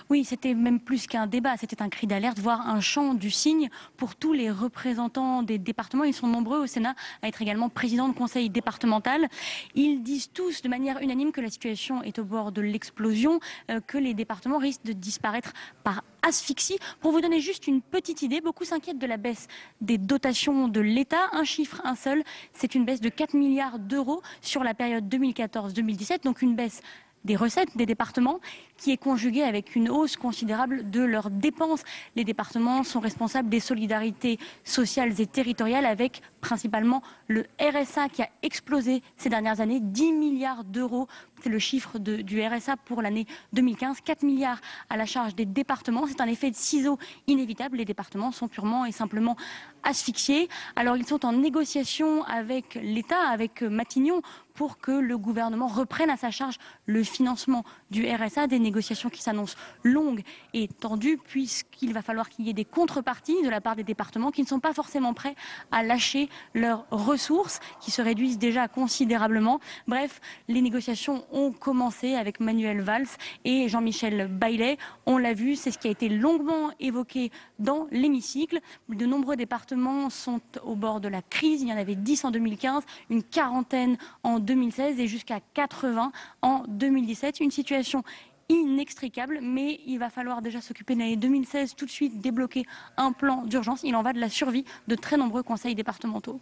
Oui, c'était même plus qu'un débat, c'était un cri d'alerte, voire un chant du cygne pour tous les représentants des départements. Ils sont nombreux au Sénat à être également présidents de conseil départemental. Ils disent tous de manière unanime que la situation est au bord de l'explosion, que les départements risquent de disparaître par asphyxie. Pour vous donner juste une petite idée, beaucoup s'inquiètent de la baisse des dotations de l'État. Un chiffre, un seul, c'est une baisse de 4 milliards d'euros sur la période 2014-2017, donc une baisse des recettes des départements qui est conjuguée avec une hausse considérable de leurs dépenses. Les départements sont responsables des solidarités sociales et territoriales avec principalement le RSA qui a explosé ces dernières années, 10 milliards d'euros. C'est le chiffre du RSA pour l'année 2015, 4 milliards à la charge des départements. C'est un effet de ciseau inévitable. Les départements sont purement et simplement asphyxiés. Alors ils sont en négociation avec l'État, avec Matignon, pour que le gouvernement reprenne à sa charge le financement du RSA, des négociations qui s'annoncent longues et tendues puisqu'il va falloir qu'il y ait des contreparties de la part des départements qui ne sont pas forcément prêts à lâcher leurs ressources qui se réduisent déjà considérablement. Bref, les négociations ont commencé avec Manuel Valls et Jean-Michel Baillet. On l'a vu, c'est ce qui a été longuement évoqué dans l'hémicycle. De nombreux départements sont au bord de la crise. Il y en avait 10 en 2015, une quarantaine en 2016 et jusqu'à 80 en 2017. Une situation inextricable, mais il va falloir déjà s'occuper de l'année 2016, tout de suite débloquer un plan d'urgence. Il en va de la survie de très nombreux conseils départementaux.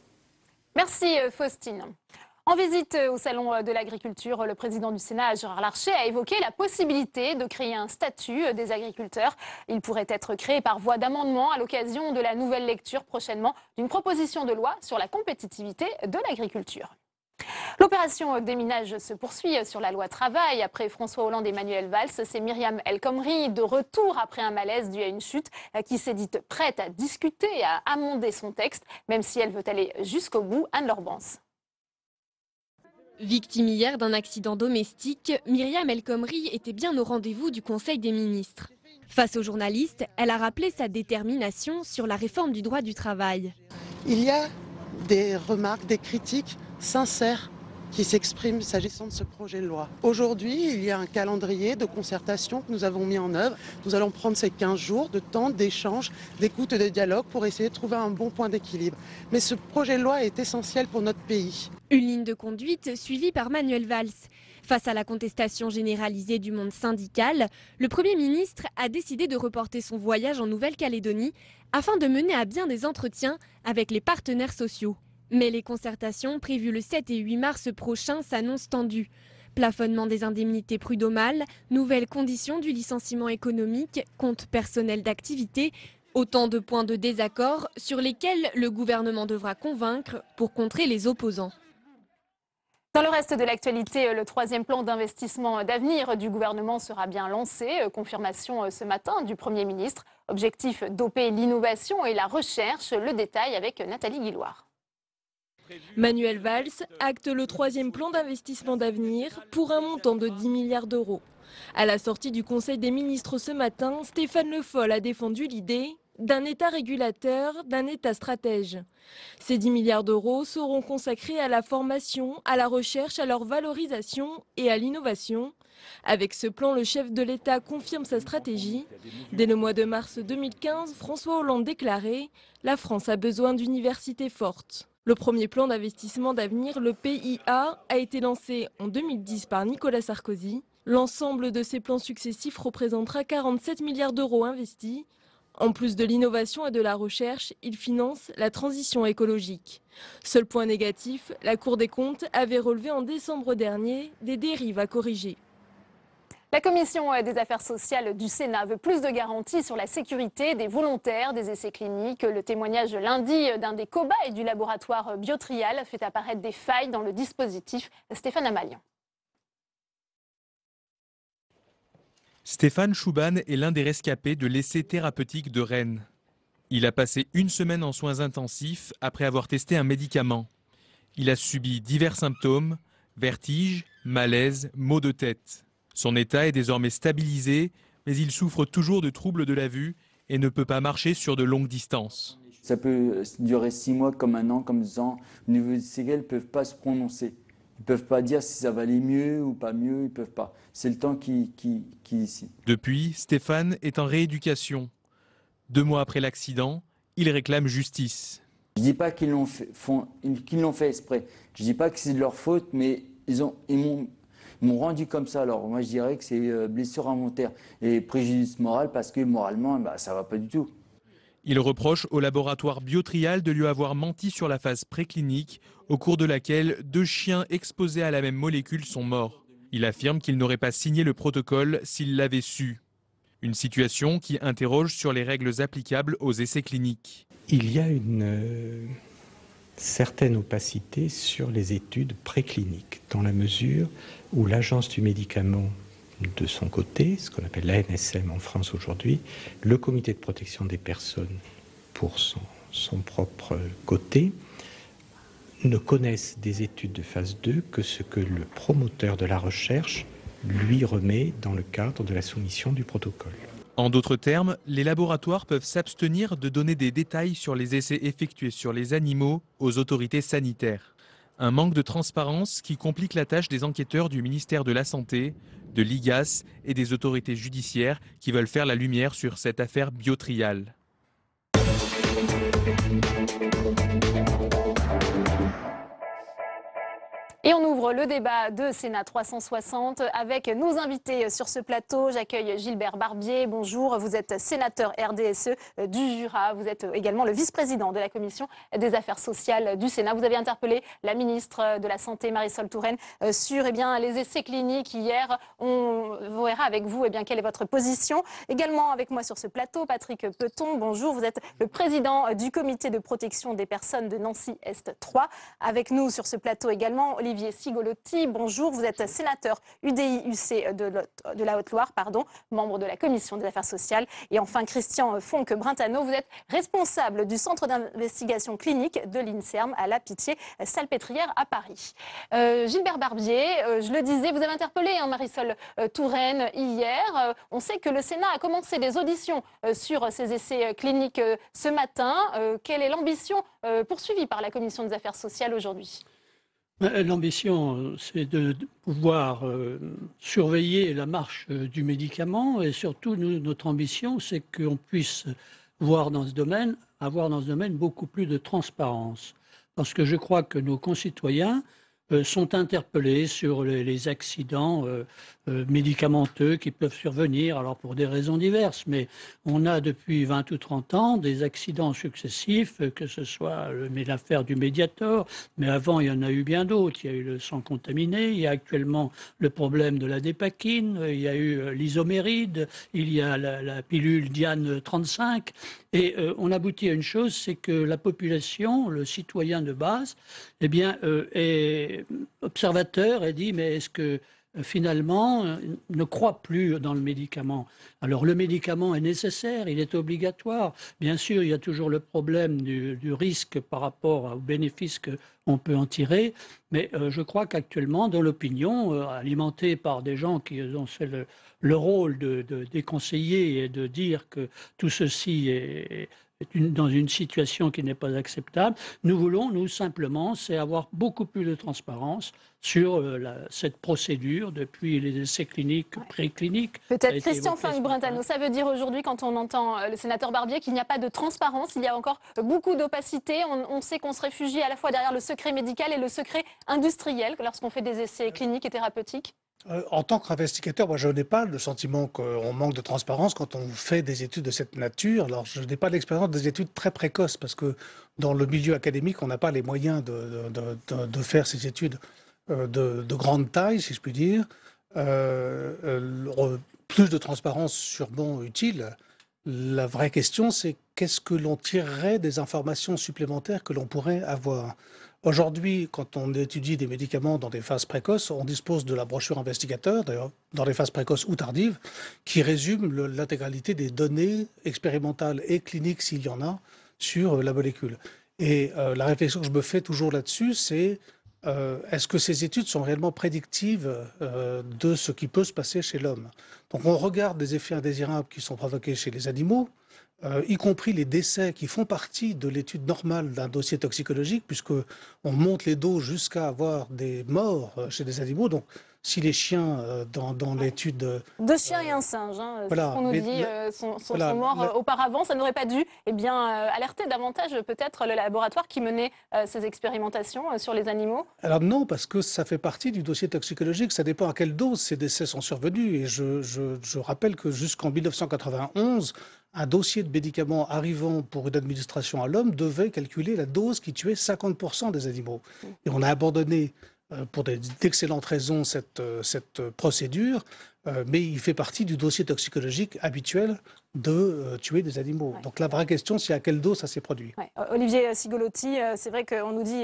Merci Faustine. En visite au Salon de l'Agriculture, le président du Sénat, Gérard Larcher, a évoqué la possibilité de créer un statut des agriculteurs. Il pourrait être créé par voie d'amendement à l'occasion de la nouvelle lecture prochainement d'une proposition de loi sur la compétitivité de l'agriculture. L'opération déminage se poursuit sur la loi travail. Après François Hollande et Manuel Valls, c'est Myriam El Khomri de retour après un malaise dû à une chute qui s'est dite prête à discuter et à amender son texte, même si elle veut aller jusqu'au bout. Anne Lorbance. Victime hier d'un accident domestique, Myriam El Khomri était bien au rendez-vous du Conseil des ministres. Face aux journalistes, elle a rappelé sa détermination sur la réforme du droit du travail. Il y a des remarques, des critiques sincères qui s'expriment s'agissant de ce projet de loi. Aujourd'hui, il y a un calendrier de concertation que nous avons mis en œuvre. Nous allons prendre ces 15 jours de temps, d'échange, d'écoute et de dialogue pour essayer de trouver un bon point d'équilibre. Mais ce projet de loi est essentiel pour notre pays. Une ligne de conduite suivie par Manuel Valls. Face à la contestation généralisée du monde syndical, le Premier ministre a décidé de reporter son voyage en Nouvelle-Calédonie afin de mener à bien des entretiens avec les partenaires sociaux. Mais les concertations prévues le 7 et 8 mars prochains s'annoncent tendues. Plafonnement des indemnités prud'homales, nouvelles conditions du licenciement économique, compte personnel d'activité, autant de points de désaccord sur lesquels le gouvernement devra convaincre pour contrer les opposants. Dans le reste de l'actualité, le troisième plan d'investissement d'avenir du gouvernement sera bien lancé. Confirmation ce matin du Premier ministre. Objectif doper l'innovation et la recherche. Le détail avec Nathalie Guilloire. Manuel Valls acte le troisième plan d'investissement d'avenir pour un montant de 10 milliards d'euros. À la sortie du Conseil des ministres ce matin, Stéphane Le Foll a défendu l'idée d'un État régulateur, d'un État stratège. Ces 10 milliards d'euros seront consacrés à la formation, à la recherche, à leur valorisation et à l'innovation. Avec ce plan, le chef de l'État confirme sa stratégie. Dès le mois de mars 2015, François Hollande déclarait « La France a besoin d'universités fortes ». Le premier plan d'investissement d'avenir, le PIA, a été lancé en 2010 par Nicolas Sarkozy. L'ensemble de ces plans successifs représentera 47 milliards d'euros investis. En plus de l'innovation et de la recherche, il finance la transition écologique. Seul point négatif, la Cour des comptes avait relevé en décembre dernier des dérives à corriger. La Commission des affaires sociales du Sénat veut plus de garanties sur la sécurité des volontaires des essais cliniques. Le témoignage lundi d'un des cobayes du laboratoire Biotrial fait apparaître des failles dans le dispositif. Stéphane Amalian. Stéphane Chouban est l'un des rescapés de l'essai thérapeutique de Rennes. Il a passé une semaine en soins intensifs après avoir testé un médicament. Il a subi divers symptômes, vertiges, malaise, maux de tête. Son état est désormais stabilisé, mais il souffre toujours de troubles de la vue et ne peut pas marcher sur de longues distances. Ça peut durer 6 mois, comme un an, comme 2 ans. Au niveau des séquelles, ils ne peuvent pas se prononcer. Ils ne peuvent pas dire si ça va aller mieux ou pas mieux, ils ne peuvent pas. C'est le temps qui est ici. Depuis, Stéphane est en rééducation. 2 mois après l'accident, il réclame justice. Je ne dis pas qu'ils l'ont fait exprès. Je ne dis pas que c'est de leur faute, mais ils m'ont rendu comme ça. Alors moi je dirais que c'est blessure involontaire et préjudice moral parce que moralement ça va pas du tout. Il reproche au laboratoire Biotrial de lui avoir menti sur la phase préclinique au cours de laquelle 2 chiens exposés à la même molécule sont morts. Il affirme qu'il n'aurait pas signé le protocole s'il l'avait su. Une situation qui interroge sur les règles applicables aux essais cliniques. Il y a une certaine opacité sur les études précliniques, dans la mesure où l'Agence du médicament, de son côté, ce qu'on appelle l'ANSM en France aujourd'hui, le Comité de protection des personnes, pour son propre côté, ne connaissent des études de phase 2 que ce que le promoteur de la recherche lui remet dans le cadre de la soumission du protocole. En d'autres termes, les laboratoires peuvent s'abstenir de donner des détails sur les essais effectués sur les animaux aux autorités sanitaires. Un manque de transparence qui complique la tâche des enquêteurs du ministère de la Santé, de l'IGAS et des autorités judiciaires qui veulent faire la lumière sur cette affaire Biotrial. Et on ouvre pour le débat de Sénat 360 avec nos invités sur ce plateau. J'accueille Gilbert Barbier. Bonjour, vous êtes sénateur RDSE du Jura. Vous êtes également le vice-président de la Commission des affaires sociales du Sénat. Vous avez interpellé la ministre de la Santé, Marisol Touraine, sur les essais cliniques hier. On verra avec vous quelle est votre position. Également avec moi sur ce plateau, Patrick Peton. Bonjour, vous êtes le président du comité de protection des personnes de Nancy Est 3. Avec nous sur ce plateau également, Olivier Cigolotti. Bonjour, vous êtes sénateur UDI-UC de la Haute-Loire, membre de la Commission des affaires sociales. Et enfin, Christian Fonck-Brentano, vous êtes responsable du centre d'investigation clinique de l'INSERM à la Pitié-Salpêtrière à Paris. Gilbert Barbier, je le disais, vous avez interpellé Marisol Touraine hier. On sait que le Sénat a commencé des auditions sur ces essais cliniques ce matin. Quelle est l'ambition poursuivie par la Commission des affaires sociales aujourd'hui ? L'ambition, c'est de pouvoir surveiller la marche du médicament et surtout, notre ambition, c'est qu'on puisse avoir dans ce domaine beaucoup plus de transparence. Parce que je crois que nos concitoyens sont interpellés sur les accidents médicamenteux qui peuvent survenir, alors pour des raisons diverses, mais on a depuis 20 ou 30 ans des accidents successifs, que ce soit l'affaire du Mediator, mais avant il y en a eu bien d'autres. Il y a eu le sang contaminé, il y a actuellement le problème de la dépakine, il y a eu l'isoméride, il y a la pilule Diane 35, et on aboutit à une chose, c'est que la population, le citoyen de base, est observateur et dit mais est-ce que finalement ne croit plus dans le médicament. Alors le médicament est nécessaire, il est obligatoire. Bien sûr, il y a toujours le problème du risque par rapport aux bénéfices qu'on peut en tirer, mais je crois qu'actuellement, dans l'opinion, alimentée par des gens qui ont fait le rôle de déconseiller et de dire que tout ceci est dans une situation qui n'est pas acceptable. Nous voulons, simplement, c'est avoir beaucoup plus de transparence sur cette procédure depuis les essais cliniques, précliniques. Peut-être Christian Fonck-Brentano, ça veut dire aujourd'hui, quand on entend le sénateur Barbier, qu'il n'y a pas de transparence, il y a encore beaucoup d'opacité. On sait qu'on se réfugie à la fois derrière le secret médical et le secret industriel lorsqu'on fait des essais cliniques et thérapeutiques. En tant qu'investigateur, moi je n'ai pas le sentiment qu'on manque de transparence quand on fait des études de cette nature. Alors je n'ai pas l'expérience des études très précoces parce que dans le milieu académique, on n'a pas les moyens de faire ces études de grande taille, si je puis dire. Plus de transparence sûrement utile. La vraie question, c'est qu'est-ce que l'on tirerait des informations supplémentaires que l'on pourrait avoir. Aujourd'hui, quand on étudie des médicaments dans des phases précoces, on dispose de la brochure investigateur, d'ailleurs dans les phases précoces ou tardives, qui résume l'intégralité des données expérimentales et cliniques, s'il y en a, sur la molécule. Et la réflexion que je me fais toujours là-dessus, c'est est-ce que ces études sont réellement prédictives de ce qui peut se passer chez l'homme? Donc on regarde des effets indésirables qui sont provoqués chez les animaux, y compris les décès qui font partie de l'étude normale d'un dossier toxicologique, puisqu'on monte les doses jusqu'à avoir des morts chez des animaux. Donc, si les chiens, dans l'étude... Deux chiens et un singe, voilà, c'est ce qu'on nous dit, sont morts auparavant. Ça n'aurait pas dû alerter davantage peut-être le laboratoire qui menait ces expérimentations sur les animaux? Alors non, parce que ça fait partie du dossier toxicologique. Ça dépend à quelle dose ces décès sont survenus. Et je rappelle que jusqu'en 1991... un dossier de médicaments arrivant pour une administration à l'homme devait calculer la dose qui tuait 50% des animaux. Et on a abandonné, pour d'excellentes raisons, cette procédure, mais il fait partie du dossier toxicologique habituel de tuer des animaux. Ouais. Donc la vraie question, c'est à quelle dose ça s'est produit. Ouais. Olivier Cigolotti, c'est vrai qu'on nous dit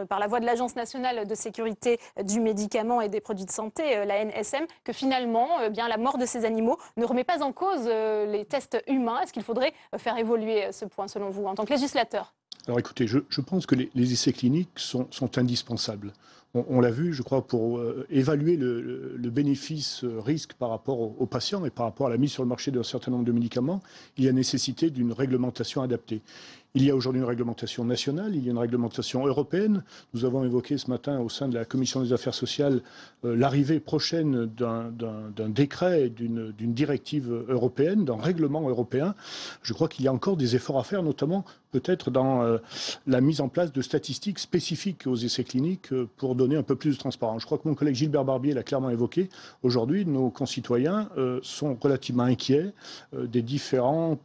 par la voix de l'Agence nationale de sécurité du médicament et des produits de santé, la NSM, que finalement la mort de ces animaux ne remet pas en cause les tests humains. Est-ce qu'il faudrait faire évoluer ce point selon vous en tant que législateur? Alors écoutez, je pense que les essais cliniques sont indispensables. On l'a vu, je crois, pour évaluer le bénéfice-risque par rapport aux patients et par rapport à la mise sur le marché d'un certain nombre de médicaments, il y a nécessité d'une réglementation adaptée. Il y a aujourd'hui une réglementation nationale, il y a une réglementation européenne. Nous avons évoqué ce matin au sein de la Commission des affaires sociales l'arrivée prochaine d'un décret, d'une directive européenne, d'un règlement européen. Je crois qu'il y a encore des efforts à faire, notamment peut-être dans la mise en place de statistiques spécifiques aux essais cliniques pour donner un peu plus de transparence. Je crois que mon collègue Gilbert Barbier l'a clairement évoqué. Aujourd'hui, nos concitoyens sont relativement inquiets des différentes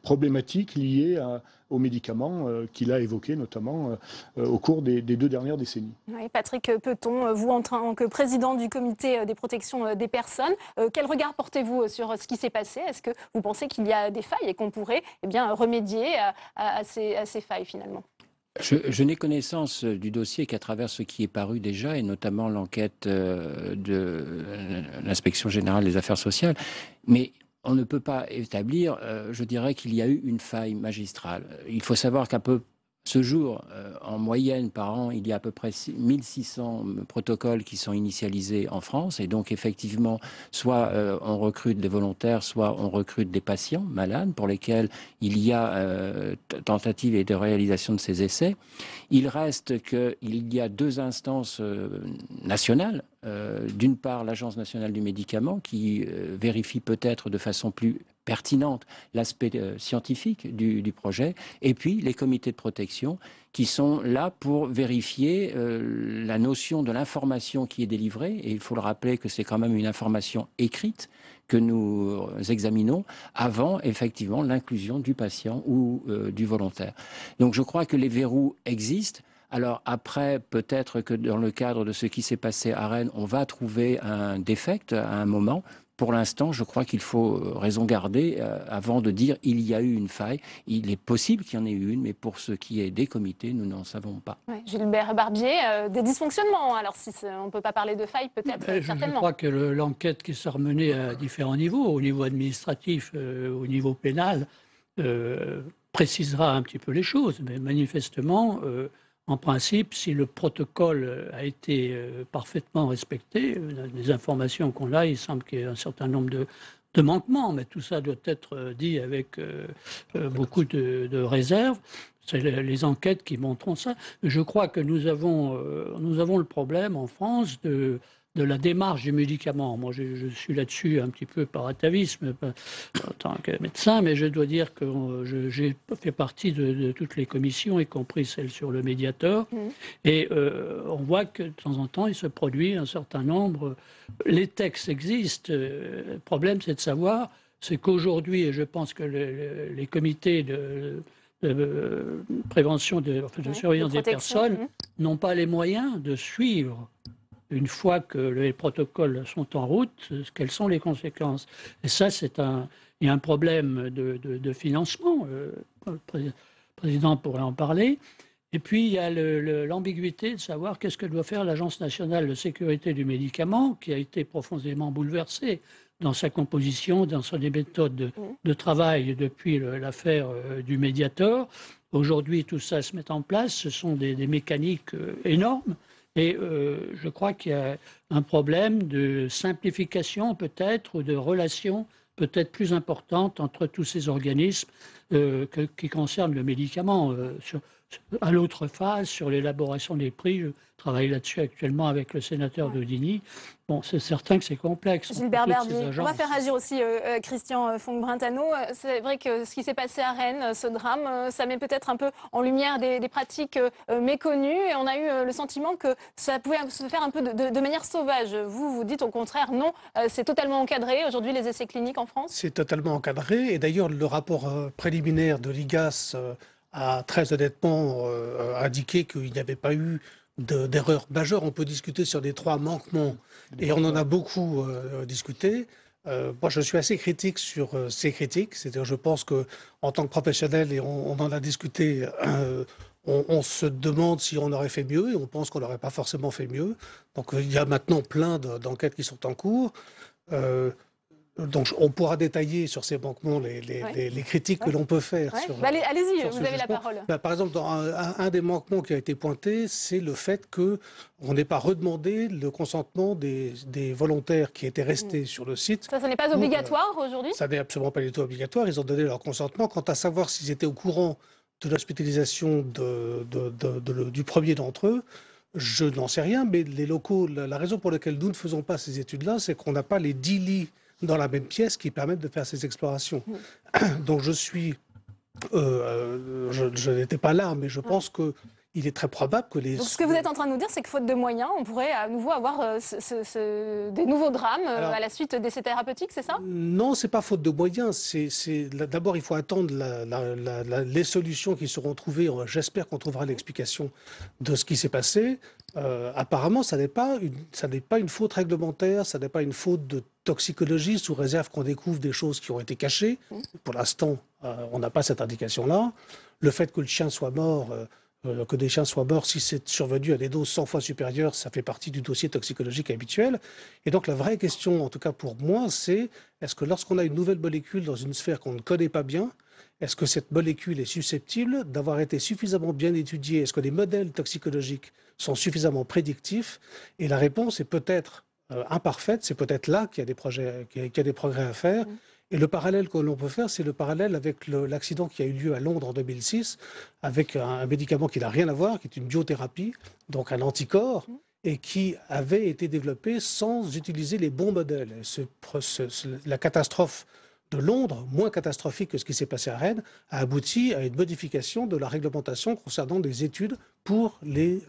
problématiques liées aux médicaments qu'il a évoqués, notamment au cours des 2 dernières décennies. Oui, Patrick Peton, vous en tant que président du comité des protections des personnes, quel regard portez-vous sur ce qui s'est passé? Est-ce que vous pensez qu'il y a des failles et qu'on pourrait remédier à ces failles finalement? Je n'ai connaissance du dossier qu'à travers ce qui est paru déjà, et notamment l'enquête de l'Inspection générale des affaires sociales. Mais on ne peut pas établir, je dirais qu'il y a eu une faille magistrale. Il faut savoir qu'à peu ce jour, en moyenne par an, il y a à peu près 1600 protocoles qui sont initialisés en France. Et donc, effectivement, soit on recrute des volontaires, soit on recrute des patients malades pour lesquels il y a tentative et de réalisation de ces essais. Il reste qu'il y a 2 instances nationales. D'une part, l'Agence nationale du médicament qui vérifie peut-être de façon plus pertinente l'aspect scientifique du projet, et puis les comités de protection qui sont là pour vérifier la notion de l'information qui est délivrée, et il faut le rappeler que c'est quand même une information écrite que nous examinons avant effectivement l'inclusion du patient ou du volontaire. Donc je crois que les verrous existent. Alors après, peut-être que dans le cadre de ce qui s'est passé à Rennes, on va trouver un défect à un moment. Pour l'instant, je crois qu'il faut raison garder avant de dire il y a eu une faille. Il est possible qu'il y en ait eu une, mais pour ce qui est des comités, nous n'en savons pas. Ouais, Gilbert Barbier, des dysfonctionnements. Alors si on ne peut pas parler de faille, peut-être certainement. Je crois que l'enquête qui sera menée à différents niveaux, au niveau administratif, au niveau pénal, précisera un petit peu les choses. Mais manifestement, en principe, si le protocole a été parfaitement respecté, les informations qu'on a, il semble qu'il y ait un certain nombre de manquements, mais tout ça doit être dit avec beaucoup de réserve. C'est les enquêtes qui montreront ça. Je crois que nous avons le problème en France de la démarche du médicament. Moi, je suis là-dessus un petit peu par atavisme en tant que médecin, mais je dois dire que j'ai fait partie de toutes les commissions, y compris celle sur le médiateur. Et on voit que de temps en temps, il se produit un certain nombre. Les textes existent. Le problème, c'est de savoir, c'est qu'aujourd'hui, et je pense que les comités de prévention, de surveillance des personnes n'ont pas les moyens de suivre, une fois que les protocoles sont en route, quelles sont les conséquences. Et ça, il y a un problème de financement. Le président pourrait en parler. Et puis, il y a l'ambiguïté de savoir qu'est-ce que doit faire l'Agence nationale de sécurité du médicament, qui a été profondément bouleversée dans sa composition, dans des méthodes de travail depuis l'affaire du Mediator. Aujourd'hui, tout ça se met en place. Ce sont des mécaniques énormes. Et je crois qu'il y a un problème de simplification peut-être, ou de relation peut-être plus importante entre tous ces organismes qui concernent le médicament. À l'autre phase, sur l'élaboration des prix, je travaille là-dessus actuellement avec le sénateur Daudigny. Bon, c'est certain que c'est complexe. Gilbert Barbier, on va faire agir aussi Christian Fonck-Brentano. C'est vrai que ce qui s'est passé à Rennes, ce drame, ça met peut-être un peu en lumière des pratiques méconnues. Et on a eu le sentiment que ça pouvait se faire un peu de manière sauvage. Vous dites au contraire, non, c'est totalement encadré aujourd'hui les essais cliniques en France? C'est totalement encadré. Et d'ailleurs, le rapport préliminaire de l'IGAS a très honnêtement indiqué qu'il n'y avait pas eu d'erreur majeure. On peut discuter sur les 3 manquements, et on en a beaucoup discuté. Moi, je suis assez critique sur ces critiques. C'est-à-dire, je pense qu'en tant que professionnel, et on en a discuté, on se demande si on aurait fait mieux, et on pense qu'on n'aurait pas forcément fait mieux. Donc, il y a maintenant plein d'enquêtes qui sont en cours. Donc, on pourra détailler sur ces manquements les critiques que l'on peut faire. Allez-y, vous avez la parole. Par exemple, dans un des manquements qui a été pointé, c'est le fait qu'on n'ait pas redemandé le consentement des volontaires qui étaient restés sur le site. Ça n'est pas obligatoire aujourd'hui? Ça n'est absolument pas du tout obligatoire. Ils ont donné leur consentement. Quant à savoir s'ils étaient au courant de l'hospitalisation du premier d'entre eux, je n'en sais rien, mais les locaux, la raison pour laquelle nous ne faisons pas ces études-là, c'est qu'on n'a pas les 10 lits dans la même pièce qui permettent de faire ces explorations. Donc je n'étais pas là, mais je pense qu'il est très probable que les... Donc ce que vous êtes en train de nous dire, c'est que faute de moyens, on pourrait à nouveau avoir des nouveaux drames à la suite d'essais thérapeutiques, c'est ça? Non, c'est pas faute de moyens. D'abord, il faut attendre les solutions qui seront trouvées. J'espère qu'on trouvera l'explication de ce qui s'est passé. Apparemment, ça n'est pas une faute réglementaire, ça n'est pas une faute de toxicologie, sous réserve qu'on découvre des choses qui ont été cachées. Pour l'instant, on n'a pas cette indication-là. Le fait que le chien soit mort... que des chiens soient morts, si c'est survenu à des doses 100 fois supérieures, ça fait partie du dossier toxicologique habituel. Et donc la vraie question, en tout cas pour moi, c'est est-ce que lorsqu'on a une nouvelle molécule dans une sphère qu'on ne connaît pas bien, est-ce que cette molécule est susceptible d'avoir été suffisamment bien étudiée? Est-ce que les modèles toxicologiques sont suffisamment prédictifs? Et la réponse est peut-être imparfaite, c'est peut-être là qu'il y a des progrès à faire. Et le parallèle que l'on peut faire, c'est le parallèle avec l'accident qui a eu lieu à Londres en 2006, avec un médicament qui n'a rien à voir, qui est une biothérapie, donc un anticorps, et qui avait été développé sans utiliser les bons modèles. Et la catastrophe de Londres, moins catastrophique que ce qui s'est passé à Rennes, a abouti à une modification de la réglementation concernant des études pour les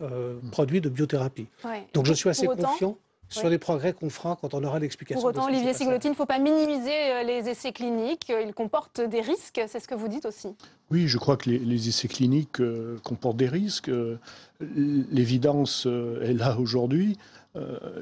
produits de biothérapie. Ouais. Donc je suis assez confiant sur les progrès qu'on fera quand on aura l'explication. Pour autant, Olivier Cigolotti, il ne faut pas minimiser les essais cliniques. Ils comportent des risques, c'est ce que vous dites aussi. Oui, je crois que les essais cliniques comportent des risques. L'évidence est là aujourd'hui.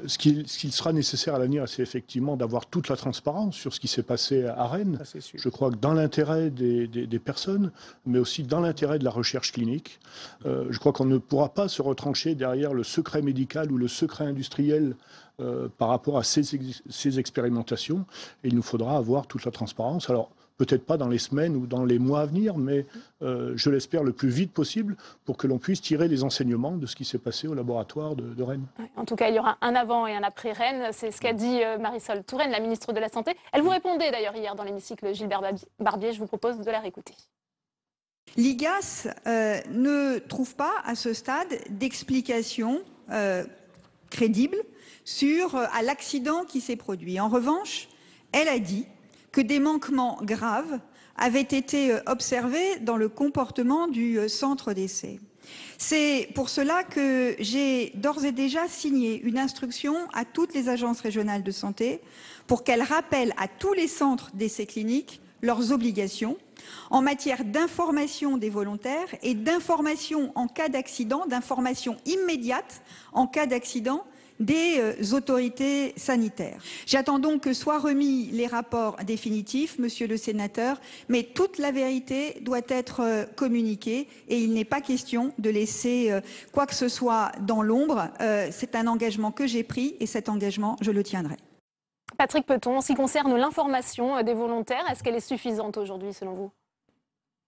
Ce qu'il sera nécessaire à l'avenir, c'est effectivement d'avoir toute la transparence sur ce qui s'est passé à Rennes. Je crois que dans l'intérêt des personnes, mais aussi dans l'intérêt de la recherche clinique, je crois qu'on ne pourra pas se retrancher derrière le secret médical ou le secret industriel par rapport à ces expérimentations. Et il nous faudra avoir toute la transparence. Alors, peut-être pas dans les semaines ou dans les mois à venir, mais je l'espère le plus vite possible pour que l'on puisse tirer les enseignements de ce qui s'est passé au laboratoire de Rennes. En tout cas, il y aura un avant et un après Rennes. C'est ce qu'a dit Marisol Touraine, la ministre de la Santé. Elle vous répondait d'ailleurs hier dans l'hémicycle Gilbert Barbier. Je vous propose de la réécouter. L'IGAS ne trouve pas à ce stade d'explication crédible à l'accident qui s'est produit. En revanche, elle a dit que des manquements graves avaient été observés dans le comportement du centre d'essai. C'est pour cela que j'ai d'ores et déjà signé une instruction à toutes les agences régionales de santé pour qu'elles rappellent à tous les centres d'essais cliniques leurs obligations en matière d'information des volontaires et d'information en cas d'accident, d'information immédiate en cas d'accident des autorités sanitaires. J'attends donc que soient remis les rapports définitifs, monsieur le sénateur, mais toute la vérité doit être communiquée et il n'est pas question de laisser quoi que ce soit dans l'ombre. C'est un engagement que j'ai pris et cet engagement, je le tiendrai. Patrick Peton, en ce qui concerne l'information des volontaires, est-ce qu'elle est suffisante aujourd'hui selon vous ?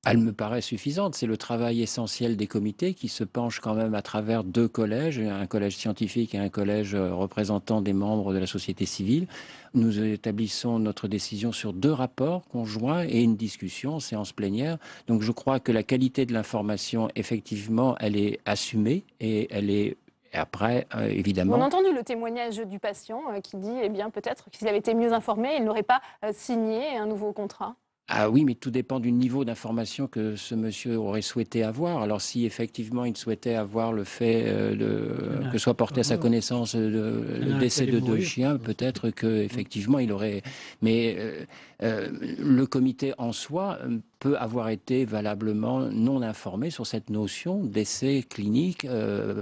Elle me paraît suffisante. C'est le travail essentiel des comités qui se penchent quand même à travers deux collèges, un collège scientifique et un collège représentant des membres de la société civile. Nous établissons notre décision sur 2 rapports conjoints et une discussion en séance plénière. Donc je crois que la qualité de l'information, effectivement, elle est assumée et elle est... Et après, évidemment... On a entendu le témoignage du patient qui dit, eh bien, peut-être qu'il avait été mieux informé, il n'aurait pas signé un nouveau contrat. Ah oui, mais tout dépend du niveau d'information que ce monsieur aurait souhaité avoir. Alors si effectivement il souhaitait avoir le fait que soit porté à sa connaissance le décès de 2 chiens, peut-être qu'effectivement il aurait... Mais le comité en soi peut avoir été valablement non informé sur cette notion d'essai clinique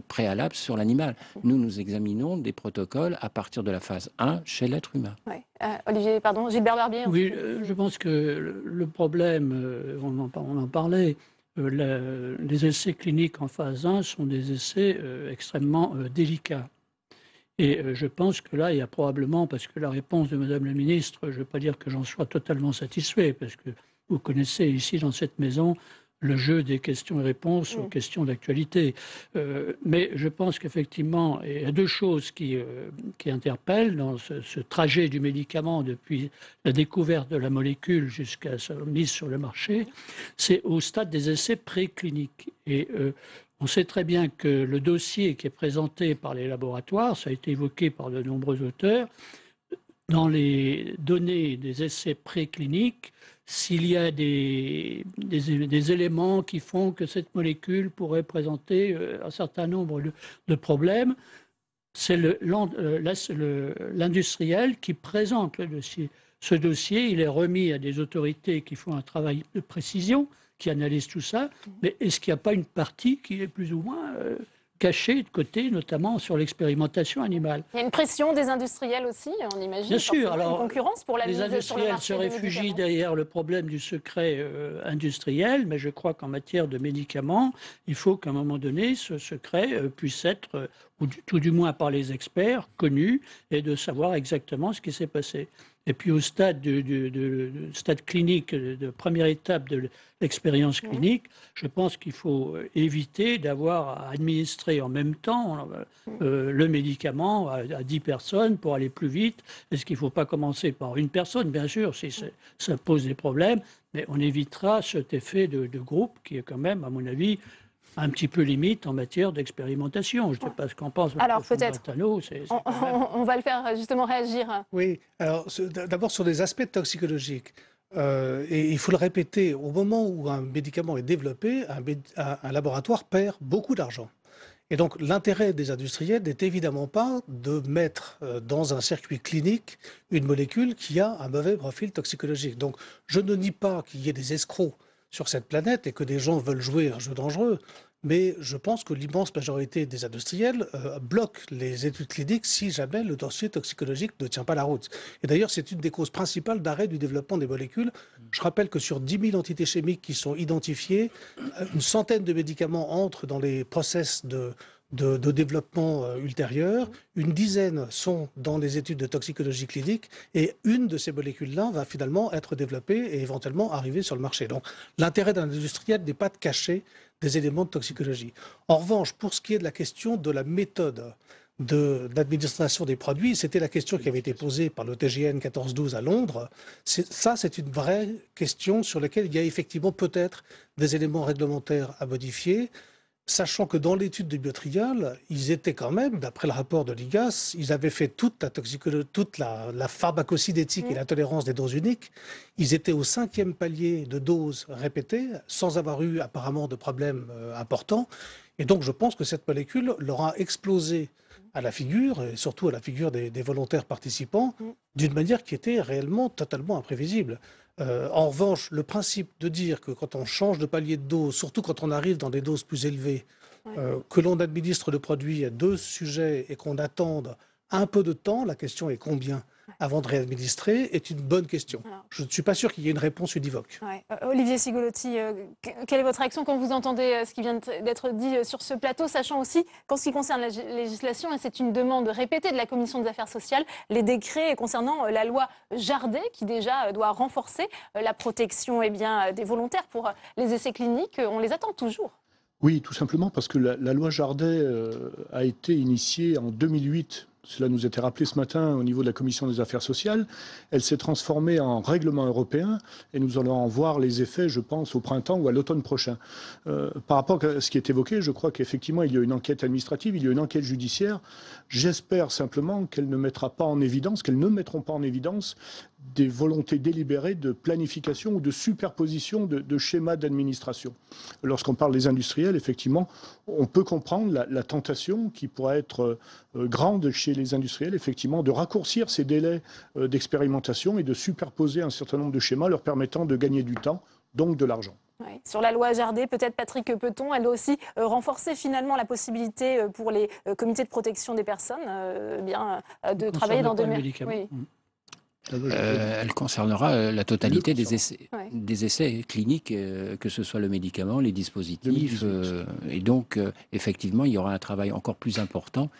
préalable sur l'animal. Nous examinons des protocoles à partir de la phase 1 chez l'être humain. Ouais. Olivier, pardon, Gilbert Barbier. Oui, je pense que le problème, on en parlait, les essais cliniques en phase 1 sont des essais extrêmement délicats. Et je pense que là, il y a probablement, parce que la réponse de Madame la Ministre, je ne veux pas dire que j'en sois totalement satisfait, parce que vous connaissez ici dans cette maison le jeu des questions et réponses aux questions d'actualité. Mais je pense qu'effectivement, il y a deux choses qui interpellent dans ce trajet du médicament depuis la découverte de la molécule jusqu'à sa mise sur le marché. C'est au stade des essais précliniques. Et on sait très bien que le dossier qui est présenté par les laboratoires, ça a été évoqué par de nombreux auteurs, dans les données des essais précliniques, s'il y a des éléments qui font que cette molécule pourrait présenter un certain nombre de problèmes, c'est l'industriel qui présente le dossier. Ce dossier, il est remis à des autorités qui font un travail de précision, qui analysent tout ça, mais est-ce qu'il n'y a pas une partie qui est plus ou moins cachée de côté, notamment sur l'expérimentation animale? Il y a une pression des industriels aussi, on imagine. Bien sûr, alors, une concurrence pour la mise sur le marché. Les industriels se réfugient derrière le problème du secret industriel, mais je crois qu'en matière de médicaments, il faut qu'à un moment donné, ce secret puisse être, ou tout du moins par les experts, connu, et de savoir exactement ce qui s'est passé. Et puis au stade stade clinique, de première étape de l'expérience clinique, je pense qu'il faut éviter d'avoir à administrer en même temps le médicament à 10 personnes pour aller plus vite. Est-ce qu'il ne faut pas commencer par une personne? Bien sûr, si ça pose des problèmes, mais on évitera cet effet de groupe qui est quand même, à mon avis, un petit peu limite en matière d'expérimentation. Je ne sais pas ce qu'en pense. Alors peut-être, on va le faire justement réagir. Oui, alors d'abord sur les aspects toxicologiques. Et il faut le répéter, au moment où un médicament est développé, un laboratoire perd beaucoup d'argent. Et donc l'intérêt des industriels n'est évidemment pas de mettre dans un circuit clinique une molécule qui a un mauvais profil toxicologique. Donc je ne nie pas qu'il y ait des escrocs sur cette planète et que des gens veulent jouer un jeu dangereux. Mais je pense que l'immense majorité des industriels bloquent les études cliniques si jamais le dossier toxicologique ne tient pas la route. Et d'ailleurs, c'est une des causes principales d'arrêt du développement des molécules. Je rappelle que sur 10 000 entités chimiques qui sont identifiées, une centaine de médicaments entrent dans les process de développement ultérieur, une dizaine sont dans les études de toxicologie clinique et une de ces molécules-là va finalement être développée et éventuellement arriver sur le marché. Donc l'intérêt d'un industriel n'est pas de cacher des éléments de toxicologie. En revanche, pour ce qui est de la question de la méthode d'administration des produits, c'était la question qui avait été posée par le TGN 1412 à Londres. C'est une vraie question sur laquelle il y a effectivement peut-être des éléments réglementaires à modifier. Sachant que dans l'étude de Biotrial, ils étaient quand même, d'après le rapport de l'IGAS, ils avaient fait toute la pharmacocinétique et la tolérance des doses uniques. Ils étaient au 5e palier de doses répétées, sans avoir eu apparemment de problème important. Et donc je pense que cette molécule leur a explosé à la figure, et surtout à la figure des volontaires participants, d'une manière qui était réellement totalement imprévisible. En revanche, le principe de dire que quand on change de palier de dose, surtout quand on arrive dans des doses plus élevées, que l'on administre le produit à 2 sujets et qu'on attende un peu de temps, la question est combien avant de réadministrer, est une bonne question. Je ne suis pas sûr qu'il y ait une réponse univoque. Olivier Cigolotti, quelle est votre réaction quand vous entendez ce qui vient d'être dit sur ce plateau, sachant aussi qu'en ce qui concerne la législation, et c'est une demande répétée de la Commission des affaires sociales, les décrets concernant la loi Jardet, qui déjà doit renforcer la protection des volontaires pour les essais cliniques, on les attend toujours. Oui, tout simplement parce que la loi Jardet a été initiée en 2008. Cela nous était rappelé ce matin au niveau de la Commission des affaires sociales. Elle s'est transformée en règlement européen et nous allons en voir les effets, je pense, au printemps ou à l'automne prochain. Par rapport à ce qui est évoqué, je crois qu'effectivement, il y a une enquête administrative, il y a une enquête judiciaire. J'espère simplement qu'elle ne mettra pas en évidence, qu'elles ne mettront pas en évidence des volontés délibérées de planification ou de superposition de schémas d'administration. Lorsqu'on parle des industriels, effectivement, on peut comprendre la tentation qui pourrait être grande chez les industriels, effectivement, de raccourcir ces délais d'expérimentation et de superposer un certain nombre de schémas leur permettant de gagner du temps, donc de l'argent. Ouais. Sur la loi Jardet, peut-être Patrick Peton, elle doit aussi renforcer finalement la possibilité pour les comités de protection des personnes de travailler dans des médicaments. Elle concernera la totalité des essais cliniques, que ce soit le médicament, les dispositifs. Et donc, effectivement, il y aura un travail encore plus important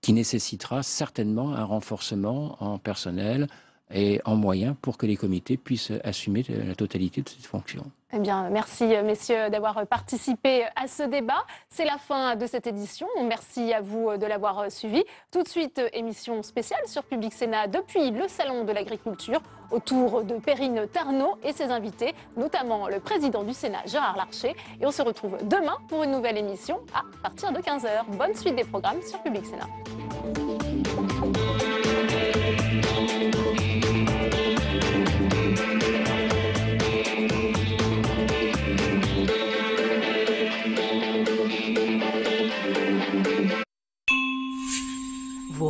qui nécessitera certainement un renforcement en personnel et en moyens pour que les comités puissent assumer la totalité de cette fonction. Eh bien, merci messieurs d'avoir participé à ce débat. C'est la fin de cette édition. Merci à vous de l'avoir suivi. Tout de suite, émission spéciale sur Public Sénat depuis le Salon de l'Agriculture autour de Perrine Tarnaud et ses invités, notamment le président du Sénat, Gérard Larcher. Et on se retrouve demain pour une nouvelle émission à partir de 15h. Bonne suite des programmes sur Public Sénat.